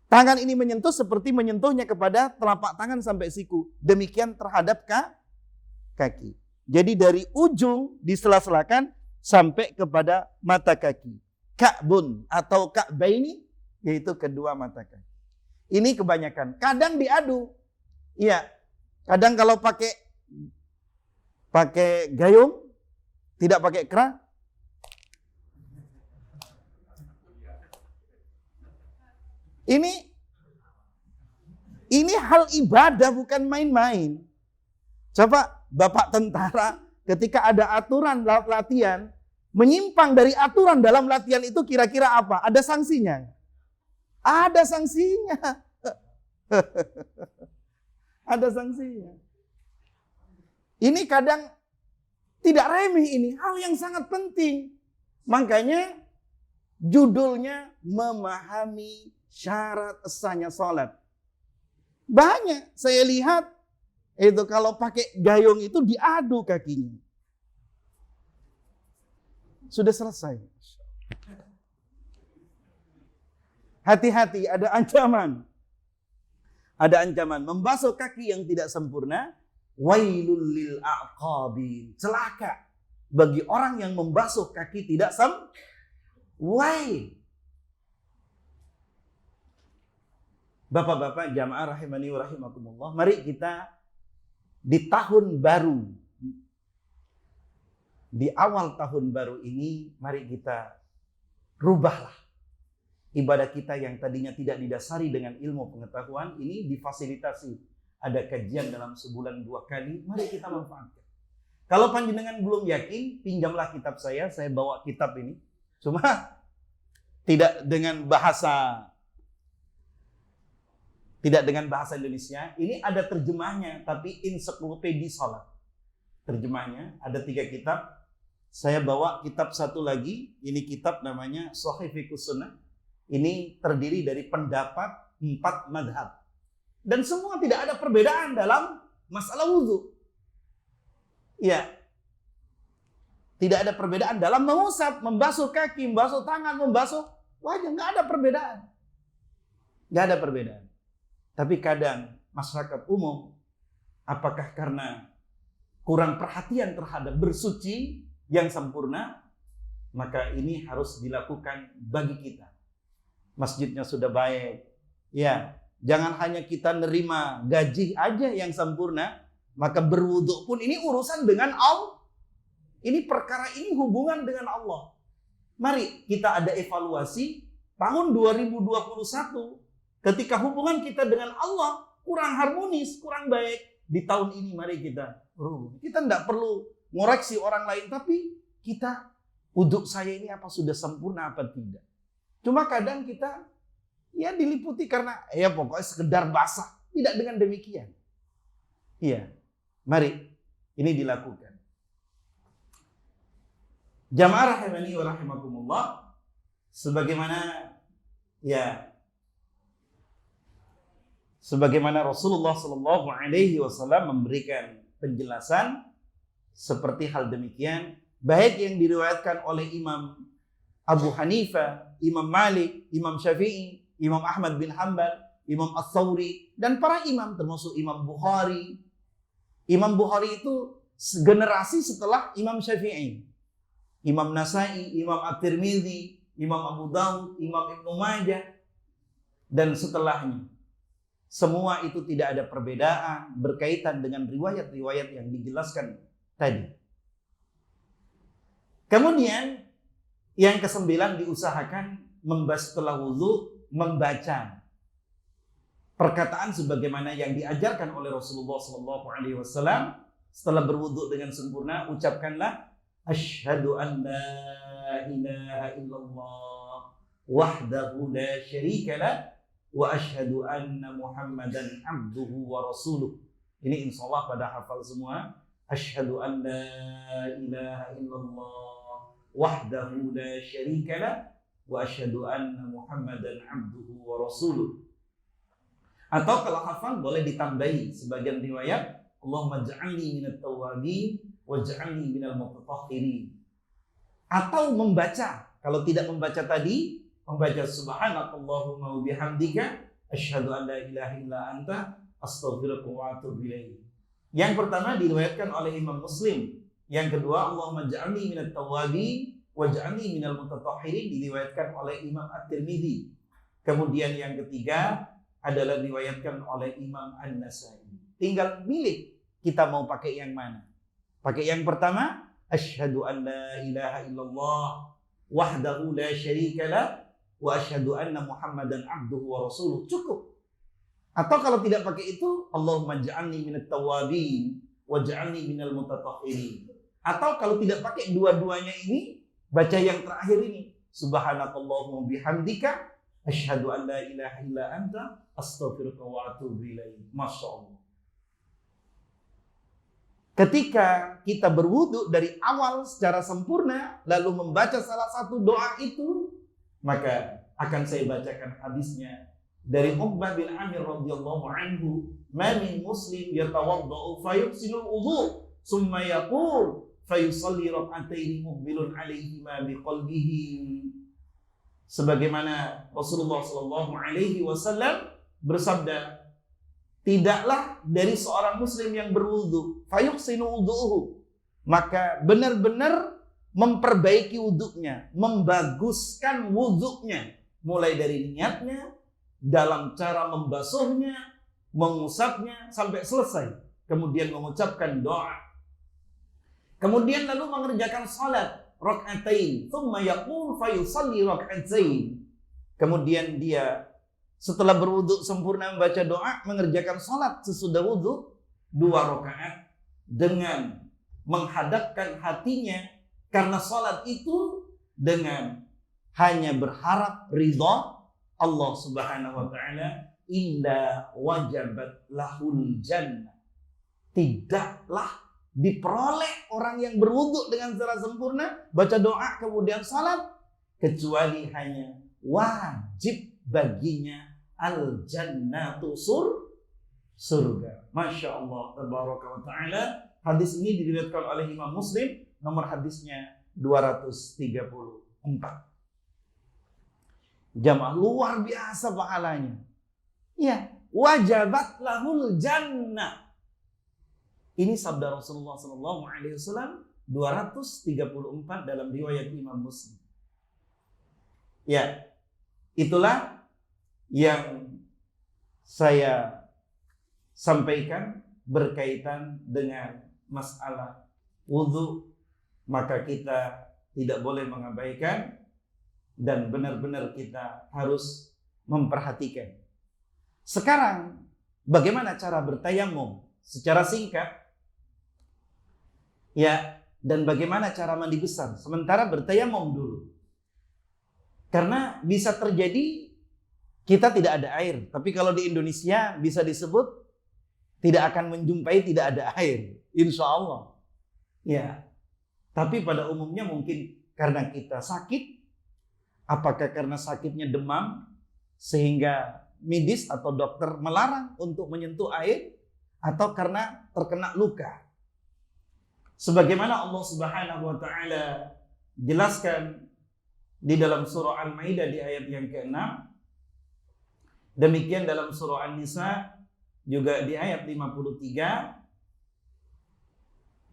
Tangan ini menyentuh seperti menyentuhnya kepada telapak tangan sampai siku. Demikian terhadap kaki. Jadi dari ujung disela-selakan sampai kepada mata kaki. Ka'bun atau ka'baini, yaitu kedua mata kaki. Ini kebanyakan. Kadang diadu. Iya. Kadang kalau pakai gayung, tidak pakai kera. Ini hal ibadah, bukan main-main. Coba Bapak tentara ketika ada aturan latihan, menyimpang dari aturan dalam latihan itu kira-kira apa? Ada sanksinya? Ada sanksinya. Ada sanksinya. Ini kadang tidak remeh ini, hal yang sangat penting. Makanya judulnya memahami syarat sahnya sholat. Banyak saya lihat itu kalau pakai gayung itu diadu kakinya. Sudah selesai. Hati-hati, ada ancaman. Ada ancaman membasuh kaki yang tidak sempurna. Wailul lil aqabin. Celaka bagi orang yang membasuh kaki tidak wail. Bapak-bapak jamaah rahimani wa rahimakumullah, mari kita di tahun baru, di awal tahun baru ini, mari kita rubahlah ibadah kita yang tadinya tidak didasari dengan ilmu pengetahuan, ini difasilitasi. Ada kajian dalam sebulan 2 kali, mari kita manfaatkan. Kalau panjenengan belum yakin, pinjamlah kitab saya bawa kitab ini. Cuma tidak dengan bahasa Indonesia. Ini ada terjemahnya, tapi ensiklopedi salat. Terjemahnya ada 3 kitab. Saya bawa kitab satu lagi. Ini kitab namanya Shahih Fiqhus Sunnah. Ini terdiri dari pendapat 4 madhab. Dan semua tidak ada perbedaan dalam masalah wudhu. Ya. Tidak ada perbedaan dalam mengusap, membasuh kaki, membasuh tangan, membasuh wajah. Nggak ada perbedaan. Nggak ada perbedaan. Tapi kadang masyarakat umum, apakah karena kurang perhatian terhadap bersuci yang sempurna, maka ini harus dilakukan bagi kita. Masjidnya sudah baik, ya. Jangan hanya kita nerima gaji aja yang sempurna, maka berwudu pun ini urusan dengan Allah. Ini perkara ini hubungan dengan Allah. Mari kita ada evaluasi tahun 2021. Ketika hubungan kita dengan Allah kurang harmonis, kurang baik, di tahun ini mari kita berubah. Kita tidak perlu ngoreksi orang lain, tapi kita, wudhu saya ini apa sudah sempurna apa tidak. Cuma kadang kita ya diliputi karena ya pokoknya sekedar basah. Tidak dengan demikian. Iya, mari ini dilakukan. Jamaah rahimani wa rahimakumullah, sebagaimana Rasulullah Shallallahu Alaihi Wasallam memberikan penjelasan seperti hal demikian, baik yang diriwayatkan oleh Imam Abu Hanifah, Imam Malik, Imam Syafi'i, Imam Ahmad bin Hanbal, Imam Ats-Tsauri, dan para imam termasuk Imam Bukhari. Imam Bukhari itu generasi setelah Imam Syafi'i. Imam Nasai, Imam At-Tirmidzi, Imam Abu Dawud, Imam Ibnu Majah, dan setelahnya. Semua itu tidak ada perbedaan berkaitan dengan riwayat-riwayat yang dijelaskan tadi. Kemudian yang ke-9 diusahakan setelah wudu membaca perkataan sebagaimana yang diajarkan oleh Rasulullah SAW. Setelah berwudu dengan sempurna, ucapkanlah asyhadu an la ilaha illallah wahdahu la syarika lah wa asyhadu anna Muhammadan abduhu wa rasuluh. Ini insyaallah pada hafal semua. Asyhadu an la ilaha illallah wahdahu la syarika lah wa asyhadu anna Muhammadan abduhu wa rasuluh. Atau kalau hafal boleh ditambahi sebagian riwayat, Allahumma ja'alni minat tawwabin waj'alni minal mutatahhirin. Atau membaca, kalau tidak membaca tadi, membaca subhanakallahumma wa bihamdika asyhadu an la ilaha illa anta astaghfiruka wa atubu ilaik. Yang pertama diriwayatkan oleh Imam Muslim. Yang kedua, Allahumma ja'alni minat tawwabin waj'alni minal mutatahhirin, diriwayatkan oleh Imam At-Tirmidzi. Kemudian yang ketiga adalah diriwayatkan oleh Imam An-Nasai. Tinggal milih kita mau pakai yang mana. Pakai yang pertama, asyhadu an la ilaha illallah wahdahu la syarika lah wa asyhadu anna Muhammadan abduhu wa rasuluh. Cukup. Atau kalau tidak pakai itu, Allahumma ja'alni minat tawwabin waj'alni minal mutatahhirin. Atau kalau tidak pakai dua-duanya ini, baca yang terakhir ini, subhanakallahumma bihamdika asyhadu an la ilaha illa anta astaghfiruka wa atubu ilaik. Masya Allah. Ketika kita berwudu dari awal secara sempurna, lalu membaca salah satu doa itu, maka akan saya bacakan hadisnya dari Uqbah bin Amir radhiyallahu anhu, "Ma min muslim yatawaddau fayuhsinul wudhu, summa yaqul fayusalli rak'ataini muqbilun 'alaihima biqalbihi." Sebagaimana Rasulullah sallallahu alaihi wasallam bersabda, tidaklah dari seorang muslim yang berwudu fayuhsinu wudu'uhu, maka benar-benar memperbaiki wudunya, membaguskan wudunya, mulai dari niatnya, dalam cara membasuhnya, mengusapnya sampai selesai, kemudian mengucapkan doa, kemudian lalu mengerjakan salat rak'atain, thumma yaqul fayusalli rak'atain, kemudian dia setelah berwudu sempurna membaca doa, mengerjakan salat sesudah wudu 2 rakaat dengan menghadapkan hatinya karena salat itu dengan hanya berharap ridha Allah Subhanahu wa taala, illa wajabat lahul jannah. Tidaklah diperoleh orang yang berwudu dengan secara sempurna, baca doa kemudian salat, kecuali hanya wajib baginya al-jannatu surga. Masya Allah, tabaraka wa ta'ala. Hadis ini diriwayatkan oleh Imam Muslim, nomor hadisnya 234. Jamaah luar biasa pahalanya. Ya, wajabat lahul jannah. Ini sabda Rasulullah SAW 234 dalam riwayat Imam Muslim. Ya, itulah yang saya sampaikan berkaitan dengan masalah wudu. Maka kita tidak boleh mengabaikan dan benar-benar kita harus memperhatikan. Sekarang bagaimana cara bertayamum secara singkat? Ya, dan bagaimana cara mandi besar? Sementara bertayamum dulu. Karena bisa terjadi kita tidak ada air. Tapi kalau di Indonesia bisa disebut tidak akan menjumpai tidak ada air. Insya Allah. Ya. Tapi pada umumnya mungkin karena kita sakit. Apakah karena sakitnya demam sehingga medis atau dokter melarang untuk menyentuh air, atau karena terkena luka. Sebagaimana Allah Subhanahu wa taala jelaskan di dalam surah Al-Maidah di ayat yang ke-6, Demikian dalam surah An-Nisa juga di ayat 53.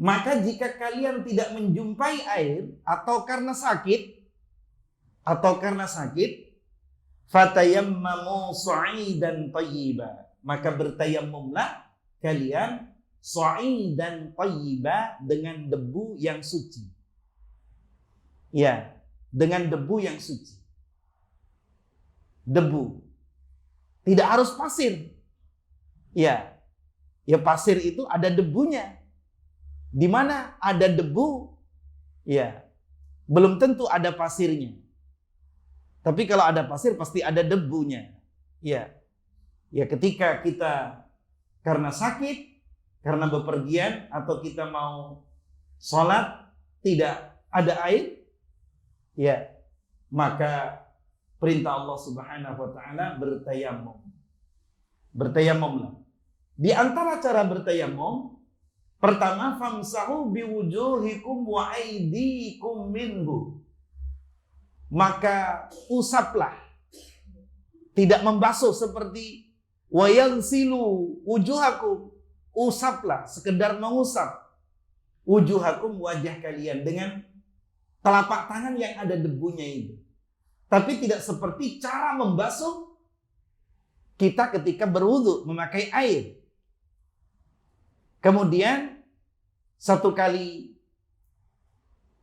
Maka jika kalian tidak menjumpai air atau karena sakit, fatayammamu sa'idan thayyiba, maka bertayammumlah kalian sa'idan thayyiba, dengan debu yang suci. Ya, dengan debu yang suci. Debu. Tidak harus pasir. Ya. Ya, pasir itu ada debunya. Di mana ada debu, ya, belum tentu ada pasirnya. Tapi kalau ada pasir pasti ada debunya. Ya. Ya, ketika kita karena sakit, karena bepergian, atau kita mau sholat tidak ada air, ya, maka perintah Allah Subhanahu wa taala bertayammum. Bertayammumlah. Di antara cara bertayammum, pertama, famsahu biwujuhikum wa aydikum minhu. Maka usaplah. Tidak membasuh seperti wa yaghsilu wujuhakum. Usaplah, sekedar mengusap wujuhakum, wajah kalian, dengan telapak tangan yang ada debunya itu. Tapi tidak seperti cara membasuh kita ketika berwudu memakai air. Kemudian satu kali,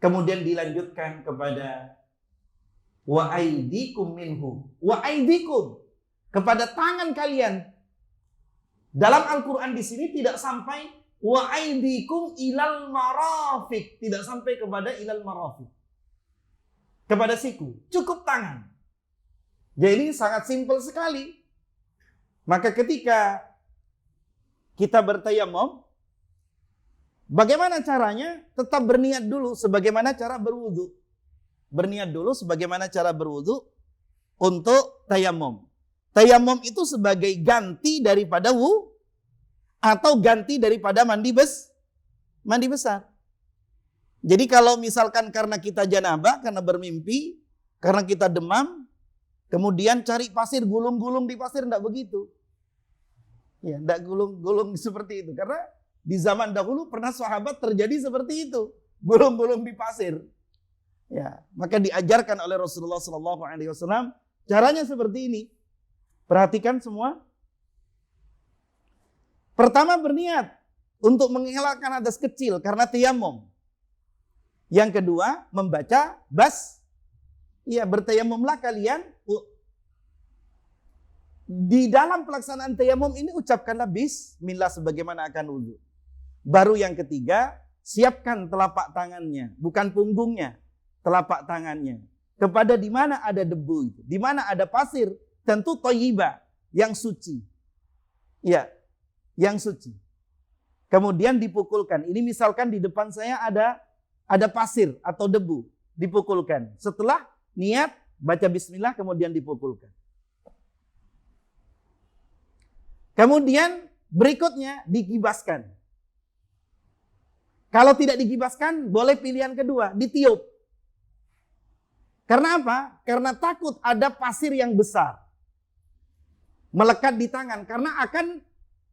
kemudian dilanjutkan kepada wa aydikum minhu. Wa aydikum, kepada tangan kalian. Dalam Al-Quran di sini tidak sampai wa aydikum ilal marafiq, tidak sampai kepada ilal marafiq, kepada siku, cukup tangan. Jadi sangat simpel sekali. Maka ketika kita bertayammum, bagaimana caranya? Tetap berniat dulu sebagaimana cara berwudu. Berniat dulu sebagaimana cara berwudu untuk tayammum. Tayammum itu sebagai ganti daripada wudu atau ganti daripada mandi besar. Jadi kalau misalkan karena kita janabah, karena bermimpi, karena kita demam, kemudian cari pasir, gulung-gulung di pasir, tidak begitu. Ya, tidak gulung-gulung seperti itu. Karena di zaman dahulu pernah sahabat terjadi seperti itu, gulung-gulung di pasir. Ya, maka diajarkan oleh Rasulullah SAW caranya seperti ini. Perhatikan semua. Pertama, berniat untuk menghilangkan hadas kecil karena tayammum. Yang kedua, membaca ya, bertayammumlah kalian. Di dalam pelaksanaan tayammum ini ucapkanlah bismillah sebagaimana akan wudu. Baru yang ketiga, siapkan telapak tangannya, bukan punggungnya, telapak tangannya. Kepada di mana ada debu itu, di mana ada pasir, tentu thayyibah, yang suci. Ya, yang suci. Kemudian dipukulkan. Ini misalkan di depan saya ada pasir atau debu, dipukulkan. Setelah niat baca bismillah kemudian dipukulkan. Kemudian berikutnya dikibaskan. Kalau tidak dikibaskan, boleh pilihan kedua, ditiup. Karena apa? Karena takut ada pasir yang besar melekat di tangan, karena akan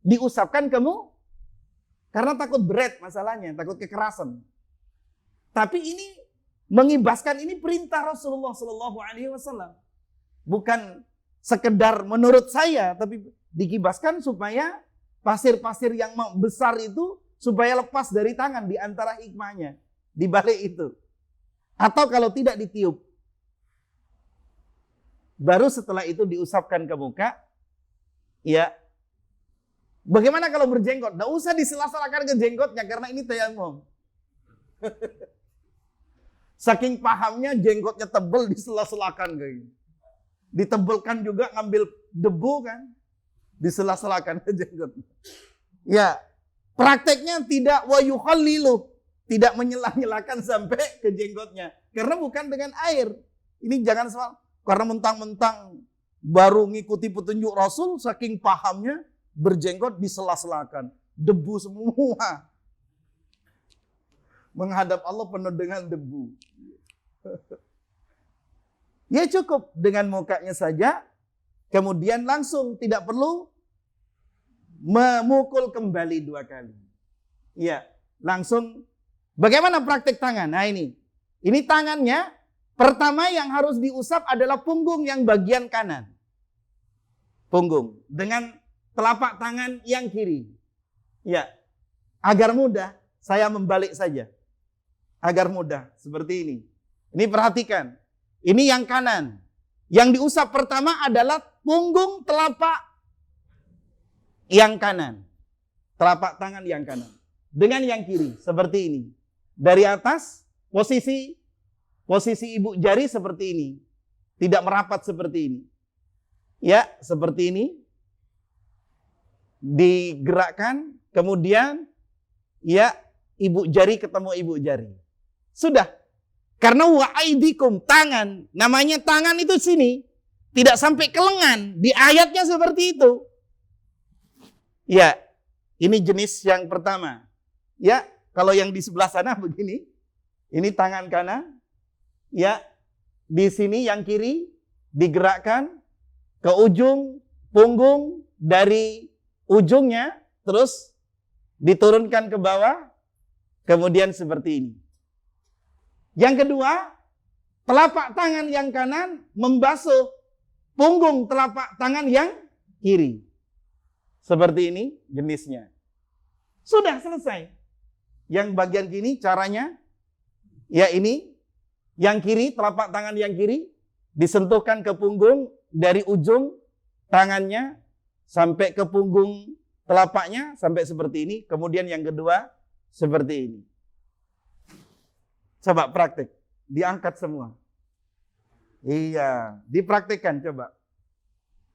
diusapkan karena takut berat masalahnya, takut kekerasan. Tapi ini mengibaskan, ini perintah Rasulullah SAW. Bukan sekedar menurut saya, tapi dikibaskan supaya pasir-pasir yang besar itu supaya lepas dari tangan, di antara hikmahnya di balik itu. Atau kalau tidak ditiup. Baru setelah itu diusapkan ke muka. Ya. Bagaimana kalau berjenggot? Tidak usah disela-selakan ke jenggotnya karena ini tayammum. Saking pahamnya jenggotnya tebal disela-selakan kayak gitu. Ditebelkan juga ngambil debu kan. Disela-selakan ke jenggot. Ya, prakteknya tidak wa yukhallilu, tidak menyela-nyelakan sampai ke jenggotnya. Karena bukan dengan air. Ini jangan soal karena mentang-mentang baru ngikuti petunjuk Rasul, saking pahamnya berjenggot disela-selakan. Debu semua. Menghadap Allah penuh dengan debu. Ya cukup dengan mukanya saja. kemudian langsung, tidak perlu memukul kembali 2 kali. Ya, langsung. Bagaimana praktek tangan? Nah ini tangannya, pertama yang harus diusap adalah punggung yang bagian kanan. Punggung dengan telapak tangan yang kiri. Ya, agar mudah saya membalik saja. Agar mudah seperti ini. Ini perhatikan. Ini yang kanan. Yang diusap pertama adalah punggung telapak yang kanan. Telapak tangan yang kanan. Dengan yang kiri seperti ini. Dari atas posisi ibu jari seperti ini. Tidak merapat seperti ini. Ya, seperti ini. Digerakkan, kemudian ya, ibu jari ketemu ibu jari. Sudah. Karena wa'aidikum, tangan, namanya tangan itu sini, tidak sampai ke lengan. Di ayatnya seperti itu. Ya, ini jenis yang pertama. Ya, kalau yang di sebelah sana begini, ini tangan kanan. Ya, di sini yang kiri digerakkan ke ujung punggung, dari ujungnya terus diturunkan ke bawah, kemudian seperti ini. Yang kedua, telapak tangan yang kanan membasuh punggung telapak tangan yang kiri. Seperti ini jenisnya. Sudah selesai. Yang bagian kiri caranya, ya ini, yang kiri, telapak tangan yang kiri, disentuhkan ke punggung dari ujung tangannya sampai ke punggung telapaknya, sampai seperti ini. Kemudian yang kedua, seperti ini. Coba praktek, diangkat semua. Iya, dipraktekkan coba.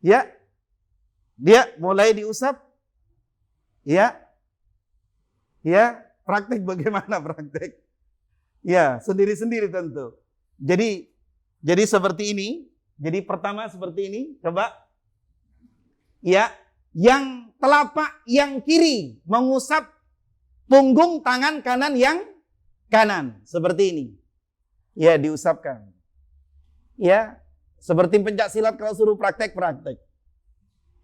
Ya, dia mulai diusap. Ya, ya, praktek bagaimana praktek? Ya, sendiri-sendiri tentu. Jadi seperti ini. Jadi pertama seperti ini, coba. Ya, yang telapak yang kiri mengusap punggung tangan kanan yang kanan, seperti ini. Ya, diusapkan. Ya, seperti pencak silat kalau suruh praktek.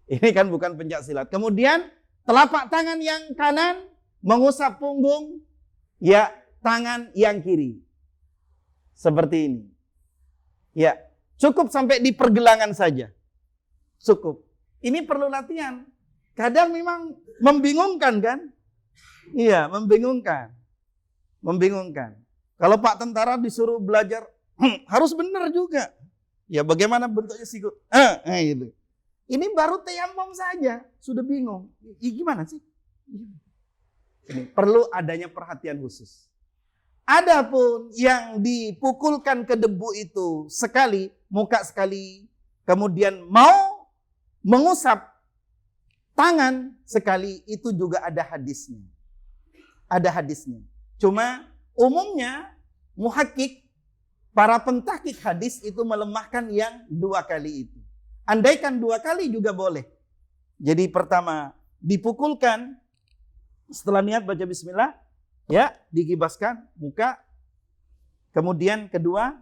Ini kan bukan pencak silat. Kemudian telapak tangan yang kanan mengusap punggung, ya, tangan yang kiri. Seperti ini. Ya, cukup sampai di pergelangan saja. Cukup. Ini perlu latihan. Kadang memang membingungkan kan? Iya, membingungkan. Kalau Pak tentara disuruh belajar, harus benar juga. Ya, bagaimana bentuknya sikut? Gitu. Ini baru tayamum saja, sudah bingung. Gimana sih? Ini perlu adanya perhatian khusus. Adapun yang dipukulkan ke debu itu sekali, muka sekali, kemudian mau mengusap tangan sekali, itu juga ada hadisnya. Ada hadisnya. Cuma umumnya muhakkik, para pentakik hadis itu melemahkan yang 2 kali itu. Andaikan 2 kali juga boleh. Jadi pertama dipukulkan, setelah niat baca bismillah, ya, digibaskan muka, kemudian kedua,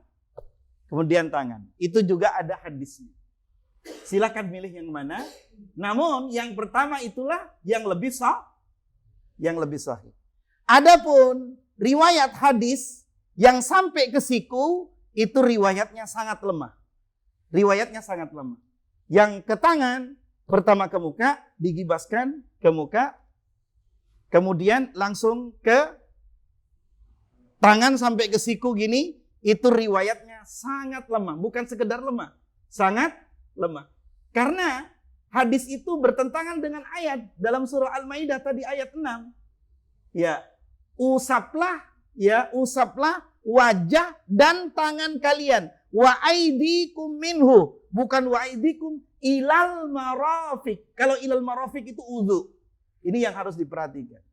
kemudian tangan. Itu juga ada hadisnya. Silakan milih yang mana. Namun yang pertama itulah yang lebih sahih. Adapun riwayat hadis yang sampai ke siku itu riwayatnya sangat lemah. Yang ke tangan, pertama ke muka, digibaskan ke muka, kemudian langsung ke tangan sampai ke siku gini, itu riwayatnya sangat lemah. Bukan sekedar lemah, sangat lemah. Karena hadis itu bertentangan dengan ayat dalam surah Al-Maidah tadi ayat 6. Ya, usaplah wajah dan tangan kalian. Wa aidikum minhu, bukan wa aidikum ilal marafiq. Kalau ilal marafiq itu wudu. Ini yang harus diperhatikan.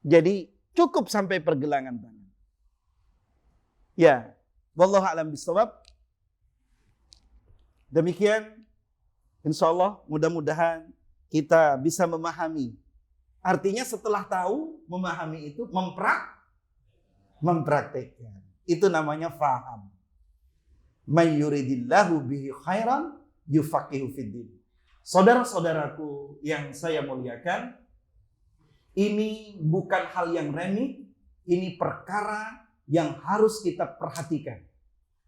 Jadi cukup sampai pergelangan tangan. Ya, wallahu a'lam bishawab. Demikian, insyaallah mudah-mudahan kita bisa memahami. Artinya setelah tahu, memahami itu, mempraktekkan. Itu namanya faham. May yuridillahu bihi khairan yufaqihu fiddin. Saudara-saudaraku yang saya muliakan, ini bukan hal yang remeh, ini perkara yang harus kita perhatikan.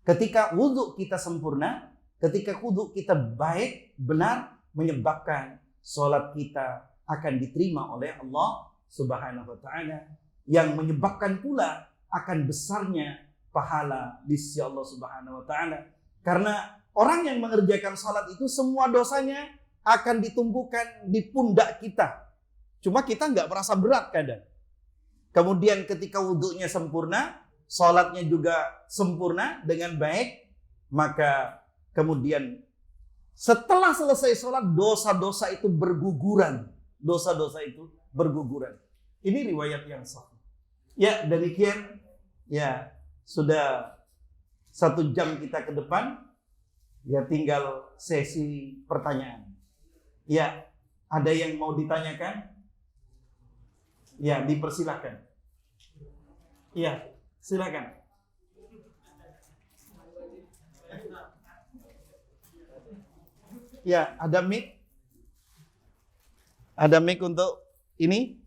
Ketika wudhu kita sempurna, ketika wudhu kita baik, benar, menyebabkan sholat kita akan diterima oleh Allah Subhanahu wa Ta'ala, yang menyebabkan pula akan besarnya pahala di sisi Allah Subhanahu wa Ta'ala. Karena orang yang mengerjakan sholat itu semua dosanya akan ditumpukan di pundak kita. Cuma kita nggak merasa berat kadang. Kemudian ketika wudhunya sempurna, sholatnya juga sempurna dengan baik, maka kemudian setelah selesai sholat, dosa-dosa itu berguguran. Dosa-dosa itu berguguran. Ini riwayat yang sahih. Ya, demikian. Ya, sudah 1 jam kita ke depan. Ya, tinggal sesi pertanyaan. Ya, ada yang mau ditanyakan? Ya, dipersilahkan. Ya, silakan. Ya, ada mic? Ada mic untuk ini?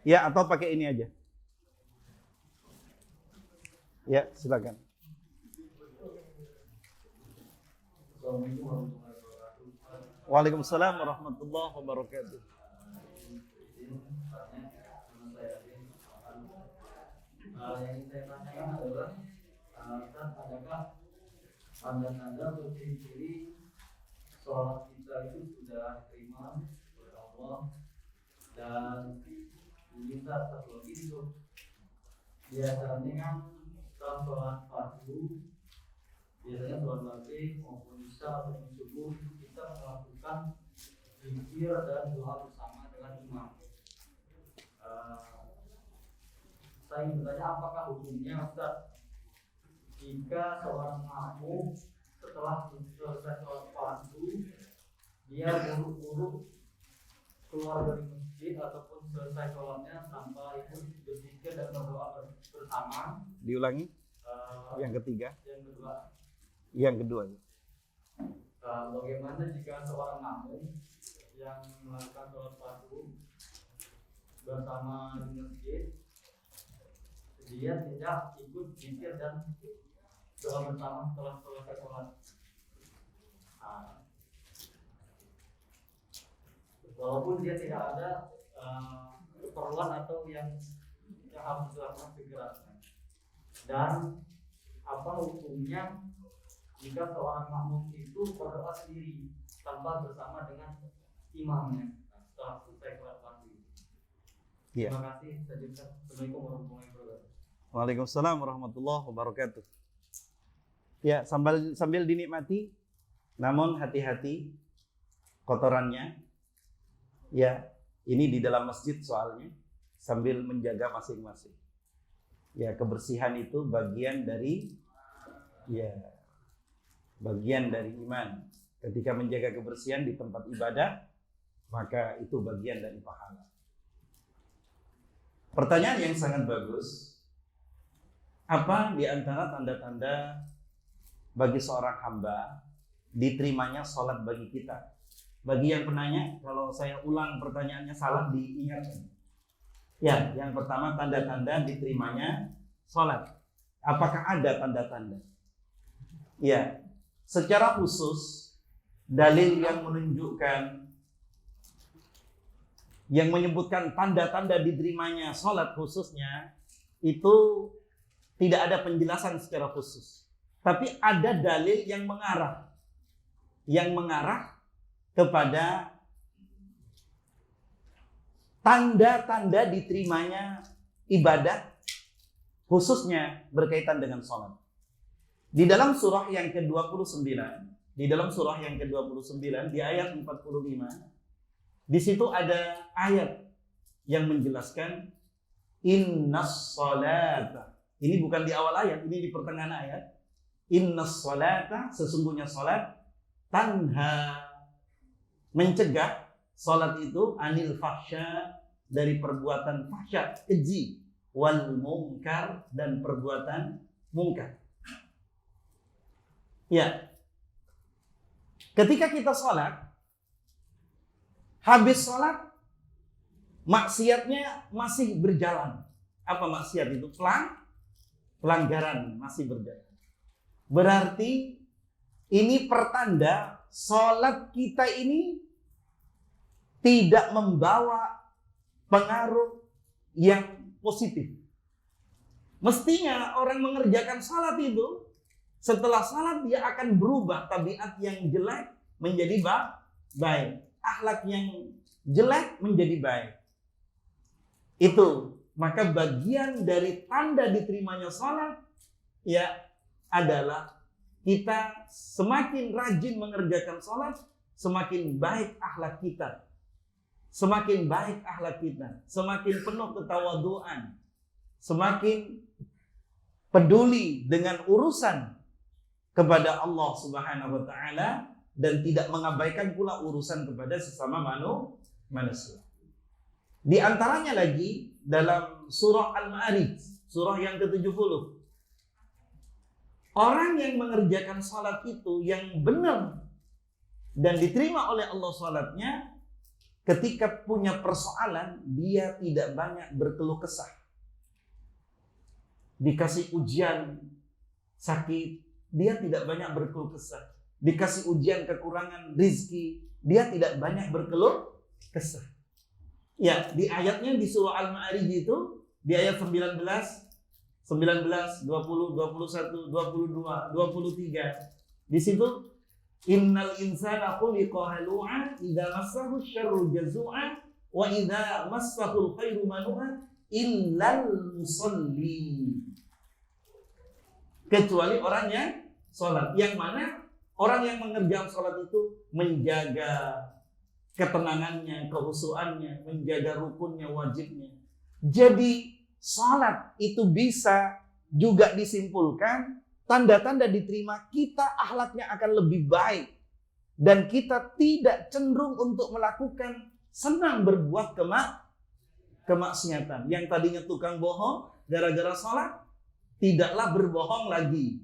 Ya, atau pakai ini aja. Ya, silakan. Waalaikumsalam warahmatullahi wabarakatuh. Yang saya tanyakan adalah adakah tanda-tanda atau ciri-ciri sholat kita itu sudah diterima oleh Allah, dan diminta satu lagi itu biasanya kan setelah sholat fardu, biasanya sholat maghrib maupun isya ataupun subuh kita melakukan zikir dan doa bersama dengan imam. Saya ingin bertanya, apakah hukumnya Ustaz jika seorang makmum setelah selesai sholat fardu dia buru-buru keluar dari masjid ataupun selesai sholatnya tanpa ikut berzikir dan berdoa bersama? Diulangi. Yang ketiga. Yang kedua. Yang kedua. Bagaimana jika seorang makmum yang melakukan sholat fardu bersama di masjid, dia tidak ikut zikir dan doa bersama setelah selesai sholat? Walaupun dia tidak ada keperluan atau yang harus dilakukan segera. Dan apa hukumnya jika seorang makmum itu berdoa sendiri tanpa bersama dengan imamnya setelah selesai sholat fardu? Ya. Terima kasih. Assalamualaikum warahmatullahi wabarakatuh. Waalaikumsalam warahmatullahi wabarakatuh. Ya, sambil dinikmati, namun hati-hati kotorannya. Ya, ini di dalam masjid soalnya, sambil menjaga masing-masing. Ya, kebersihan itu bagian dari iman. Ketika menjaga kebersihan di tempat ibadah, maka itu bagian dari pahala. Pertanyaan yang sangat bagus. Apa di antara tanda-tanda bagi seorang hamba diterimanya sholat bagi kita? Bagi yang penanya, kalau saya ulang pertanyaannya salah, diingatkan. Ya, yang pertama tanda-tanda diterimanya sholat. Apakah ada tanda-tanda? Ya, secara khusus dalil yang menunjukkan, yang menyebutkan tanda-tanda diterimanya sholat khususnya itu tidak ada penjelasan secara khusus. Tapi ada dalil yang mengarah kepada tanda-tanda diterimanya ibadah khususnya berkaitan dengan sholat. Di dalam surah yang ke-29, di ayat 45, di situ ada ayat yang menjelaskan innas sholata. Ini bukan di awal ayat, ini di pertengahan ayat. Innas sholata, sesungguhnya sholat, tanha, mencegah, sholat itu anil fahsya, dari perbuatan fahsya, keji, wal munkar, dan perbuatan munkar. Ya. Ketika kita sholat, habis sholat, maksiatnya masih berjalan. Apa maksiat itu? Pelanggaran masih berjalan. Berarti ini pertanda sholat kita ini tidak membawa pengaruh yang positif. Mestinya orang mengerjakan sholat itu, setelah sholat dia akan berubah tabiat yang jelek menjadi baik. Akhlak yang jelek menjadi baik. Itu, maka bagian dari tanda diterimanya sholat ya adalah kita semakin rajin mengerjakan sholat, semakin baik akhlak kita. Semakin baik akhlak kita, semakin penuh ketawaduan, semakin peduli dengan urusan kepada Allah Subhanahu wa taala dan tidak mengabaikan pula urusan kepada sesama manusia. Di antaranya lagi dalam surah Al-Ma'arij, surah yang ke-70. Orang yang mengerjakan salat itu yang benar dan diterima oleh Allah salatnya, ketika punya persoalan dia tidak banyak berkeluh kesah. Dikasih ujian sakit, dia tidak banyak berkeluh kesah. Dikasih ujian kekurangan rizki, dia tidak banyak berkeluh kesah. Ya, di ayatnya di surah Al-Ma'arij itu, di ayat 19, 20, 21, 22, 23. Di situ, innal insana khuliqa halu'a idza massahu syarru jazu'a wa idza massahu khairu manu'a illal musalli. Kecuali orang yang sholat. Yang mana orang yang mengerjakan sholat itu menjaga ketenangannya, kehusuannya, menjaga rukunnya, wajibnya. Jadi sholat itu bisa juga disimpulkan tanda-tanda diterima kita akhlaknya akan lebih baik. Dan kita tidak cenderung untuk melakukan senang berbuat kemaksiatan. Yang tadinya tukang bohong gara-gara sholat, tidaklah berbohong lagi.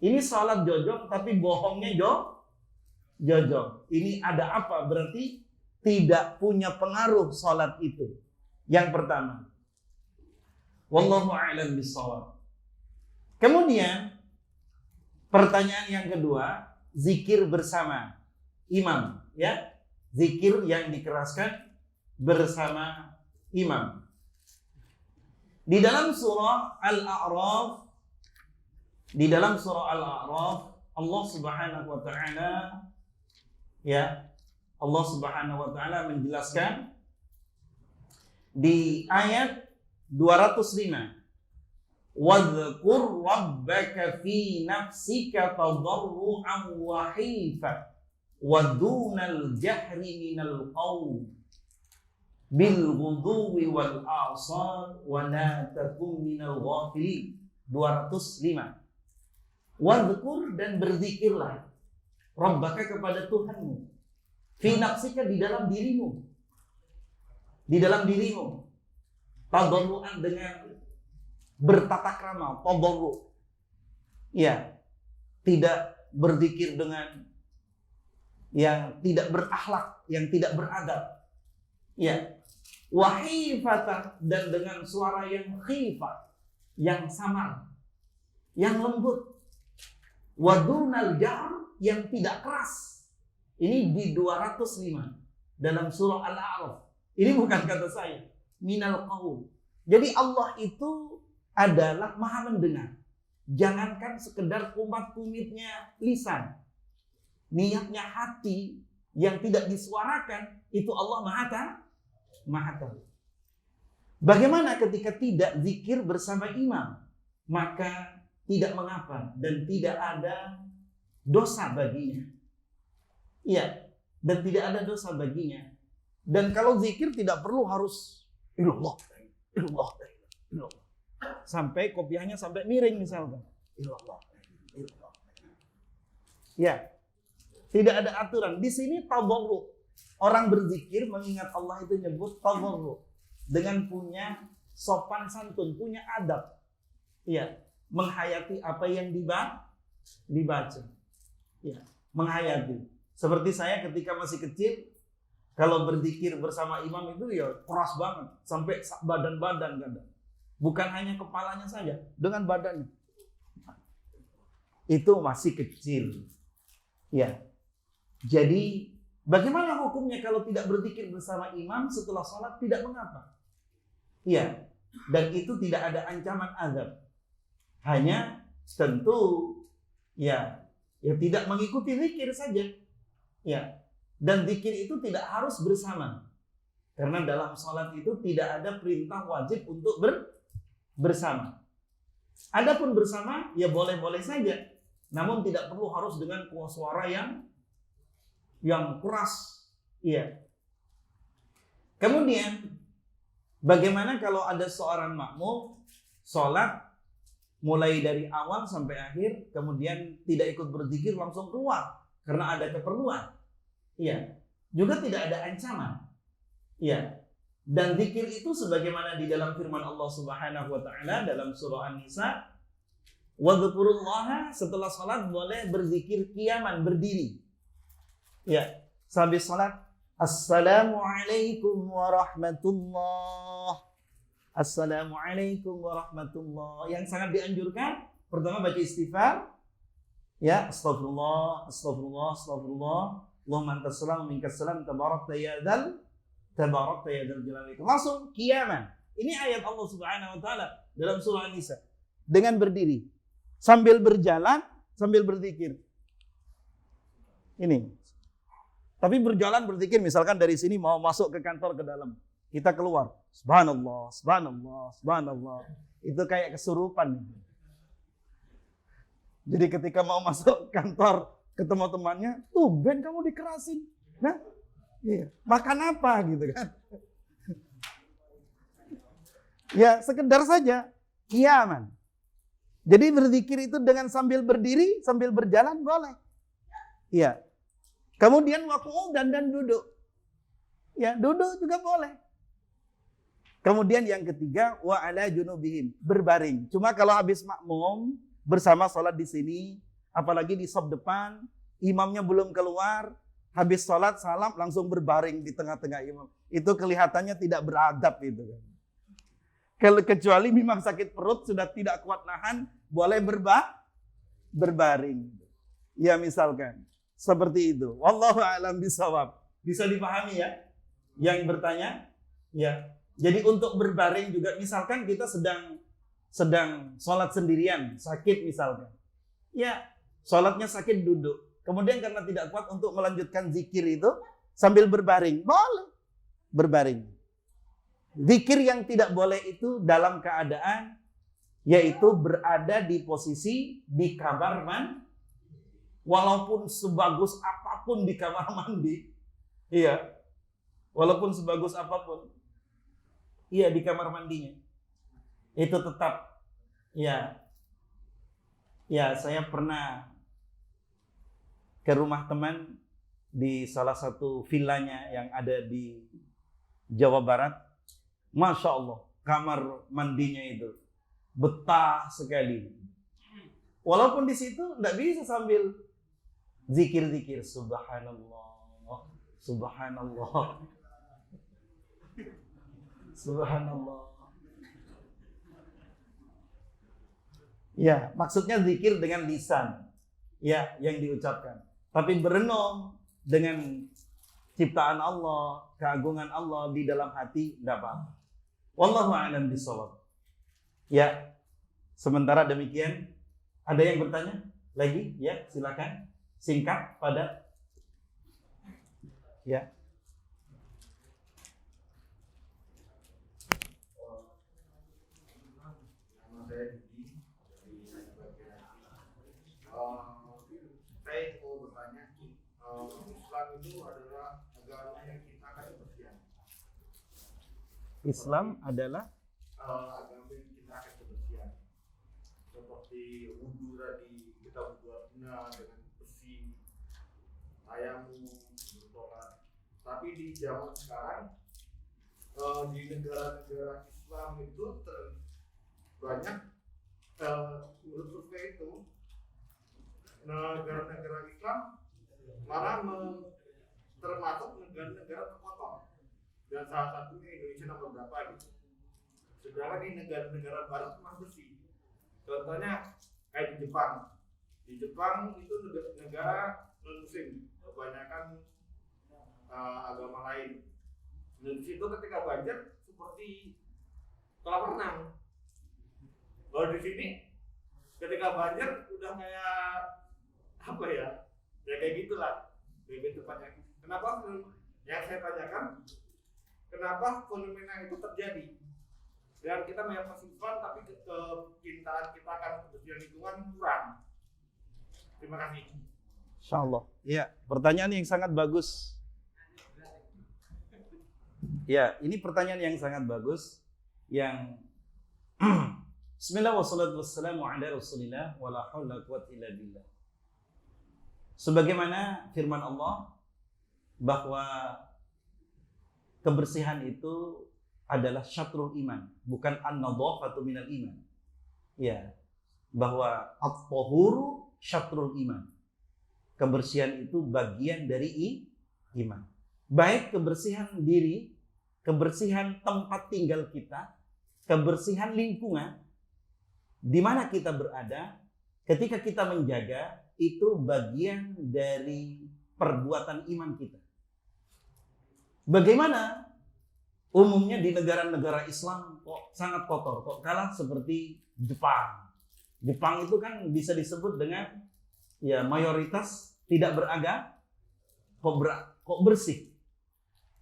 Ini sholat jojong tapi bohongnya jojong. Ini ada apa? Berarti tidak punya pengaruh sholat itu. Yang pertama. Wallahu a'lam bishawab. Kemudian pertanyaan yang kedua, zikir bersama imam, ya. Zikir yang dikeraskan bersama imam. Di dalam surah Al-A'raf, Allah Subhanahu wa taala Allah Subhanahu wa taala menjelaskan di ayat 205. Wadhkur rabbaka fi nafsika tadarru'an wa khifatan wa dunal jahri minal qawl bil ghuduwi wal asal wa la takun minal ghafilin. 205. Wadhkur, dan berzikirlah rabbaka kepada Tuhanmu fi nafsika, di dalam dirimu, tadarru'an, dengan bertata krama, tadarru', ya, tidak berzikir dengan yang tidak berakhlak, yang tidak beradab, ya, wa khifatan, dan dengan suara yang khifat, yang samar, yang lembut, wa dunal jahr, yang tidak keras. Ini di 205 dalam surah Al-A'raf. Ini bukan kata saya, minal qaul. Jadi Allah itu adalah maha mendengar. Jangankan sekedar kumat-kumitnya lisan, niatnya hati yang tidak disuarakan, itu Allah maha tahu. Bagaimana ketika tidak zikir bersama imam? Maka tidak mengapa dan tidak ada dosa baginya. Iya, dan tidak ada dosa baginya. Dan kalau zikir tidak perlu harus ilallah, sampai kopiahnya sampai miring misalkan. Ilallah. Ya, tidak ada aturan. Di sini tadarru. Orang berzikir mengingat Allah itu nyebut tadarru, dengan punya sopan santun, punya adab. Ya, menghayati apa yang dibaca. Ya, menghayati. Seperti saya ketika masih kecil, kalau berzikir bersama imam itu ya keras banget, sampai badan-badan kadang. Bukan hanya kepalanya saja, dengan badannya. Itu masih kecil. Ya. Jadi, bagaimana hukumnya kalau tidak berzikir bersama imam setelah sholat? Tidak mengapa. Ya. Dan itu tidak ada ancaman azab. Hanya tentu ya tidak mengikuti zikir saja. Ya. Dan zikir itu tidak harus bersama. Karena dalam sholat itu tidak ada perintah wajib untuk bersama. Adapun bersama ya boleh-boleh saja. Namun tidak perlu harus dengan suara yang keras. Iya. Kemudian bagaimana kalau ada seorang makmum sholat mulai dari awal sampai akhir, kemudian tidak ikut berzikir langsung keluar karena ada keperluan? Iya. Juga tidak ada ancaman. Iya. Dan zikir itu sebagaimana di dalam firman Allah Subhanahu wa taala dalam surah An-Nisa, wa dzkurullaha, setelah salat boleh berzikir qiyaman, berdiri. Ya, sambil salat, Assalamualaikum warahmatullah. Assalamualaikum warahmatullah. Yang sangat dianjurkan pertama baca istighfar. Ya, astagfirullah, astagfirullah, astagfirullah. Allahumma antas salam minkas salam tabarakta ya dzal jalali. Langsung qiyaman. Ini ayat Allah Subhanahu wa taala dalam surah An-Nisa. Dengan berdiri, sambil berjalan, sambil berzikir. Ini. Tapi berjalan berzikir, misalkan dari sini mau masuk ke kantor ke dalam, kita keluar, subhanallah, subhanallah, subhanallah. Itu kayak kesurupan. Jadi ketika mau masuk kantor ketemu temannya, tumben kamu dikerasin. Nah, iya. Makan apa gitu kan? Ya sekedar saja qiyaman. Jadi berzikir itu dengan sambil berdiri, sambil berjalan boleh. Iya. Kemudian waqu'udan dan duduk. Ya, duduk juga boleh. Kemudian yang ketiga wa ala junubihim, berbaring. Cuma kalau habis makmum bersama salat di sini, apalagi di saf depan, imamnya belum keluar, habis salat salam langsung berbaring di tengah-tengah imam. Itu kelihatannya tidak beradab itu kan. Kecuali memang sakit perut sudah tidak kuat nahan, boleh berbaring. Ya misalkan seperti itu. Wallahu a'lam bishawab. Bisa dipahami ya? Yang bertanya? Ya. Jadi untuk berbaring juga misalkan kita sedang sholat sendirian, sakit misalkan. Ya, sholatnya sakit duduk. Kemudian karena tidak kuat untuk melanjutkan zikir itu sambil berbaring, boleh berbaring. Zikir yang tidak boleh itu dalam keadaan yaitu berada di posisi di kamar mandi. Walaupun sebagus apapun di kamar mandi, iya, walaupun sebagus apapun, iya di kamar mandinya, itu tetap, ya, saya pernah ke rumah teman di salah satu villanya yang ada di Jawa Barat, masya Allah, kamar mandinya itu betah sekali. Walaupun di situ nggak bisa sambil zikir-zikir, subhanallah, subhanallah, subhanallah. Ya, maksudnya zikir dengan lisan, ya, yang diucapkan. Tapi berenung dengan ciptaan Allah, keagungan Allah di dalam hati, tidak apa-apa. Wallahu a'lam bishawab. Ya, sementara demikian, ada yang bertanya lagi? Ya, silakan. Singkat, padat. Ya. Nama saya Didi dari bagian saya mau bertanya, Islam itu adalah agama yang menciptakan kebersihan. Islam adalah Agama yang menciptakan kebersihan. Seperti wudu tadi, kita berdoa dengan besi, tayamum, berdoa. Tapi di zaman sekarang, di negara-negara Islam itu banyak menurut survei itu negara-negara Islam malah termasuk negara-negara terkotor, dan salah satunya Indonesia nomor berapa gitu. Sedangkan di negara-negara barat masih bersih. Contohnya kayak di Jepang. Di Jepang itu negara non-muslim, kebanyakan agama lain. Dan di situ ketika banjir seperti kolam renang. Kalau di sini ketika banjir udah kayak apa ya? Ya kayak gitulah. Lebih tepatnya. Kenapa? Yang saya tanyakan, kenapa fenomena itu terjadi? Dan kita melihat kesimpulan, tapi kepintaran kita akan kebersihan lingkungan kurang. Terima kasih. Insyaallah. Ya, pertanyaan yang sangat bagus. Ya, ini pertanyaan yang sangat bagus. Yang Bismillah wassalatu wassalamu ala Rasulillah wala haula quwwata illa billah. Sebagaimana firman Allah bahwa kebersihan itu adalah syatrul iman, bukan an-nadhafatu minal iman. Ya, bahwa at-tahuru syatrul iman. Kebersihan itu bagian dari iman. Baik kebersihan diri, kebersihan tempat tinggal kita, kebersihan lingkungan di mana kita berada, ketika kita menjaga, itu bagian dari perbuatan iman kita. Bagaimana umumnya di negara-negara Islam kok sangat kotor, kok kalah seperti Jepang. Jepang itu kan bisa disebut dengan ya mayoritas tidak beragama, kok bersih.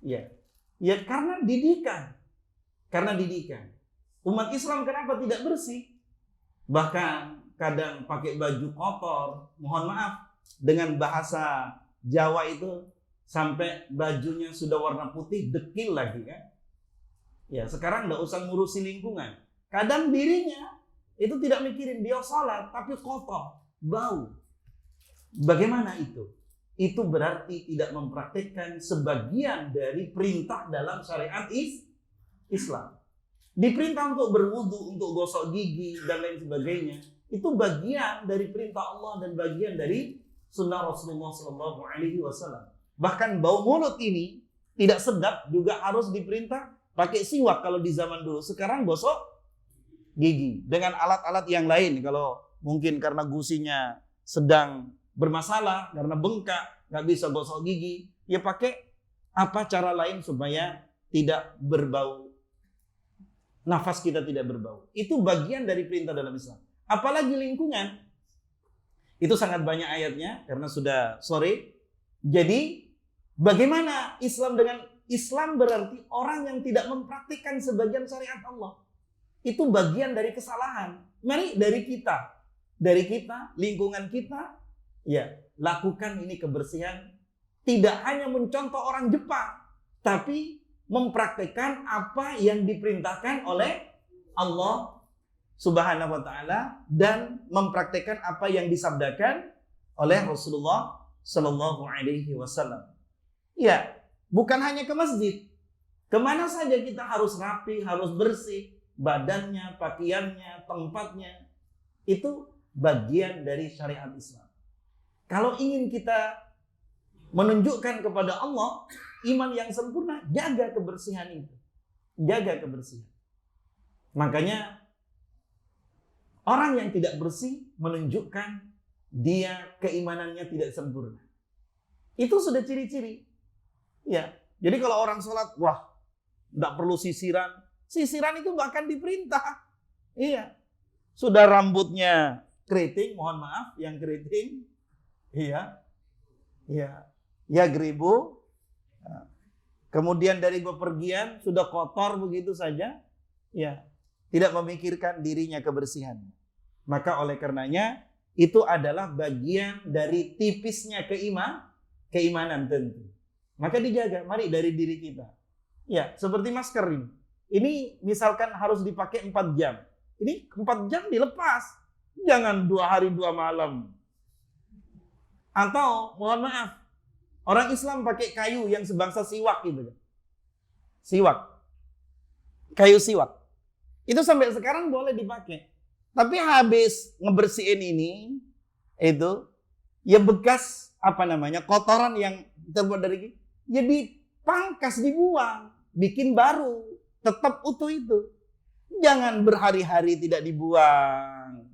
Ya, ya karena didikan. Karena didikan. Umat Islam kenapa tidak bersih? Bahkan kadang pakai baju kotor, mohon maaf, dengan bahasa Jawa itu sampai bajunya sudah warna putih, dekil lagi kan. Ya, sekarang nggak usah ngurusi lingkungan. Kadang dirinya itu tidak mikirin dia sholat, tapi kotor, bau. Bagaimana itu? Itu berarti tidak mempraktikkan sebagian dari perintah dalam syariat Islam. Diperintah untuk berwudu, untuk gosok gigi, dan lain sebagainya. Itu bagian dari perintah Allah dan bagian dari sunnah Rasulullah SAW. Bahkan bau mulut ini tidak sedap juga harus diperintah pakai siwak kalau di zaman dulu. Sekarang gosok gigi dengan alat-alat yang lain. Kalau mungkin karena gusinya sedang bermasalah, karena bengkak, nggak bisa gosok gigi, ya pakai apa cara lain supaya tidak berbau. Nafas kita tidak berbau. Itu bagian dari perintah dalam Islam. Apalagi lingkungan. Itu sangat banyak ayatnya karena sudah sore. Jadi bagaimana Islam dengan Islam berarti orang yang tidak mempraktikkan sebagian syariat Allah. Itu bagian dari kesalahan. Mari dari kita. Dari kita, lingkungan kita, ya, lakukan ini kebersihan. Tidak hanya mencontoh orang Jepang, tapi mempraktikkan apa yang diperintahkan oleh Allah Subhanahu wa taala dan mempraktikkan apa yang disabdakan oleh Rasulullah sallallahu alaihi wasallam. Ya, bukan hanya ke masjid. Kemana saja kita harus rapi, harus bersih, badannya, pakaiannya, tempatnya. Itu bagian dari syariat Islam. Kalau ingin kita menunjukkan kepada Allah iman yang sempurna, jaga kebersihan itu. Jaga kebersihan. Makanya orang yang tidak bersih menunjukkan dia keimanannya tidak sempurna. Itu sudah ciri-ciri. Ya. Jadi kalau orang sholat, wah, tidak perlu sisiran. Sisiran itu bahkan diperintah. Iya. Sudah rambutnya keriting, mohon maaf, yang keriting. Iya. Iya. Ya geribu. Kemudian dari bepergian sudah kotor begitu saja. Ya. Tidak memikirkan dirinya kebersihan. Maka oleh karenanya itu adalah bagian dari tipisnya keimanan tentu. Maka dijaga, mari dari diri kita. Ya, seperti masker ini. Ini misalkan harus dipakai 4 jam. Ini 4 jam dilepas. Jangan 2 hari 2 malam. Atau mohon maaf, orang Islam pakai kayu yang sebangsa siwak gitu. Siwak. Kayu siwak. Itu sampai sekarang boleh dipakai. Tapi habis ngebersihin ini, itu ya bekas kotoran yang terbuat dari ya dipangkas, dibuang, bikin baru, tetap utuh itu. Jangan berhari-hari tidak dibuang.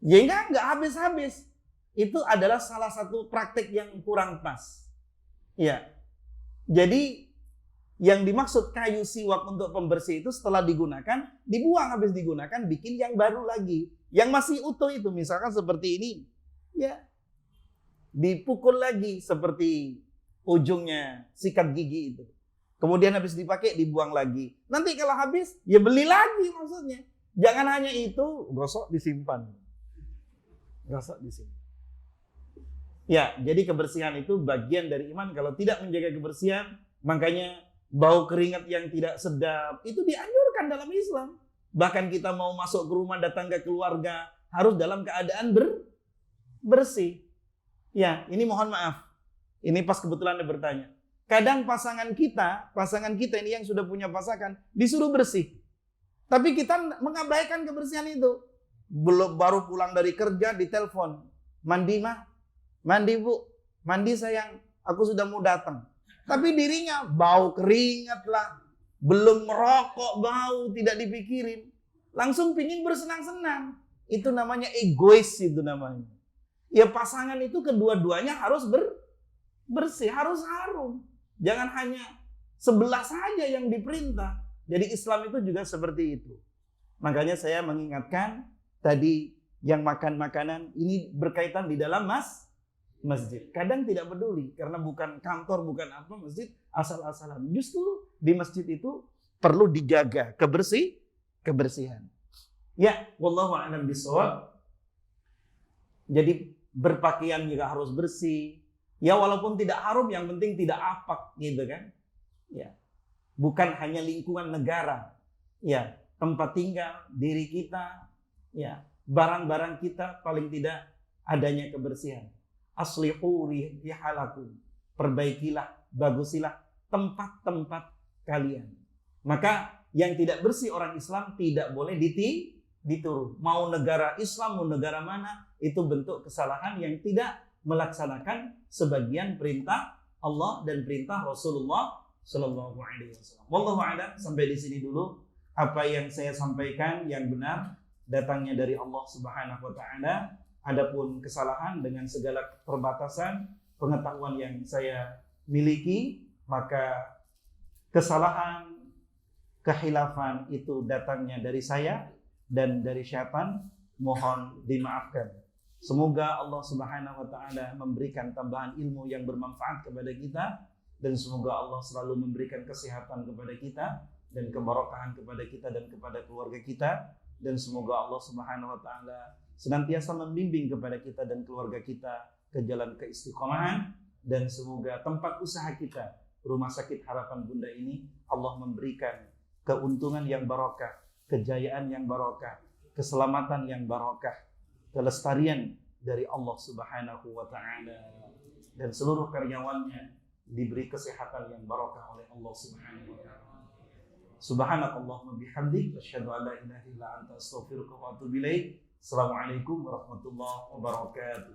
Ya enggak habis-habis. Itu adalah salah satu praktek yang kurang pas. Ya. Jadi yang dimaksud kayu siwak untuk pembersih itu setelah digunakan, dibuang, habis digunakan, bikin yang baru lagi. Yang masih utuh itu, misalkan seperti ini. Ya. Dipukul lagi seperti ujungnya sikat gigi itu. Kemudian habis dipakai, dibuang lagi. Nanti kalau habis, ya beli lagi maksudnya. Jangan hanya itu, gosok disimpan. Gosok disimpan. Ya, jadi kebersihan itu bagian dari iman. Kalau tidak menjaga kebersihan, makanya bau keringat yang tidak sedap, itu dianjurkan dalam Islam. Bahkan kita mau masuk ke rumah, datang ke keluarga, harus dalam keadaan bersih. Ya, ini mohon maaf. Ini pas kebetulan Anda bertanya. Kadang pasangan kita ini yang sudah punya pasangan, disuruh bersih. Tapi kita mengabaikan kebersihan itu. Belum baru pulang dari kerja, ditelepon. Mandi mah? Mandi bu? Mandi sayang? Aku sudah mau datang. Tapi dirinya bau keringat lah. Belum merokok, bau, tidak dipikirin. Langsung pingin bersenang-senang. Itu namanya egois itu namanya. Ya pasangan itu kedua-duanya harus bersih, harus harum. Jangan hanya sebelah saja yang diperintah. Jadi Islam itu juga seperti itu. Makanya saya mengingatkan tadi yang makan makanan ini berkaitan di dalam masjid. Kadang tidak peduli karena bukan kantor, bukan apa, masjid asal-asalan. Justru di masjid itu perlu dijaga kebersihan. Ya, wallahu a'lam bishawab. Jadi berpakaian juga harus bersih. Ya walaupun tidak harum, yang penting tidak apak gitu kan. Ya. Bukan hanya lingkungan negara. Ya, tempat tinggal, diri kita, ya, barang-barang kita paling tidak adanya kebersihan. Aslihu rihalakum. Perbaikilah, bagusilah tempat-tempat kalian. Maka yang tidak bersih orang Islam tidak boleh dituruh. Mau negara Islam, mau negara mana, itu bentuk kesalahan yang tidak melaksanakan sebagian perintah Allah dan perintah Rasulullah Sallallahu Alaihi Wasallam. Wallahu a'lam. Sampai di sini dulu. Apa yang saya sampaikan yang benar datangnya dari Allah Subhanahu Wa Taala. Adapun kesalahan dengan segala keterbatasan pengetahuan yang saya miliki, maka kesalahan, kehilafan itu datangnya dari saya dan dari syaitan. Mohon dimaafkan. Semoga Allah Subhanahu wa taala memberikan tambahan ilmu yang bermanfaat kepada kita, dan semoga Allah selalu memberikan kesehatan kepada kita dan keberkahan kepada kita dan kepada keluarga kita, dan semoga Allah Subhanahu wa taala senantiasa membimbing kepada kita dan keluarga kita ke jalan keistiqomahan, dan semoga tempat usaha kita, Rumah Sakit Harapan Bunda ini, Allah memberikan keuntungan yang barokah, kejayaan yang barokah, keselamatan yang barokah, kelestarian dari Allah Subhanahu wa taala, dan seluruh karyawannya diberi kesehatan yang barokah oleh Allah Subhanahu wa taala. Subhanakallahumma bihamdik asyhadu an la ilaha illa anta astaghfiruka wa atubu ilaik. Assalamualaikum warahmatullahi wabarakatuh.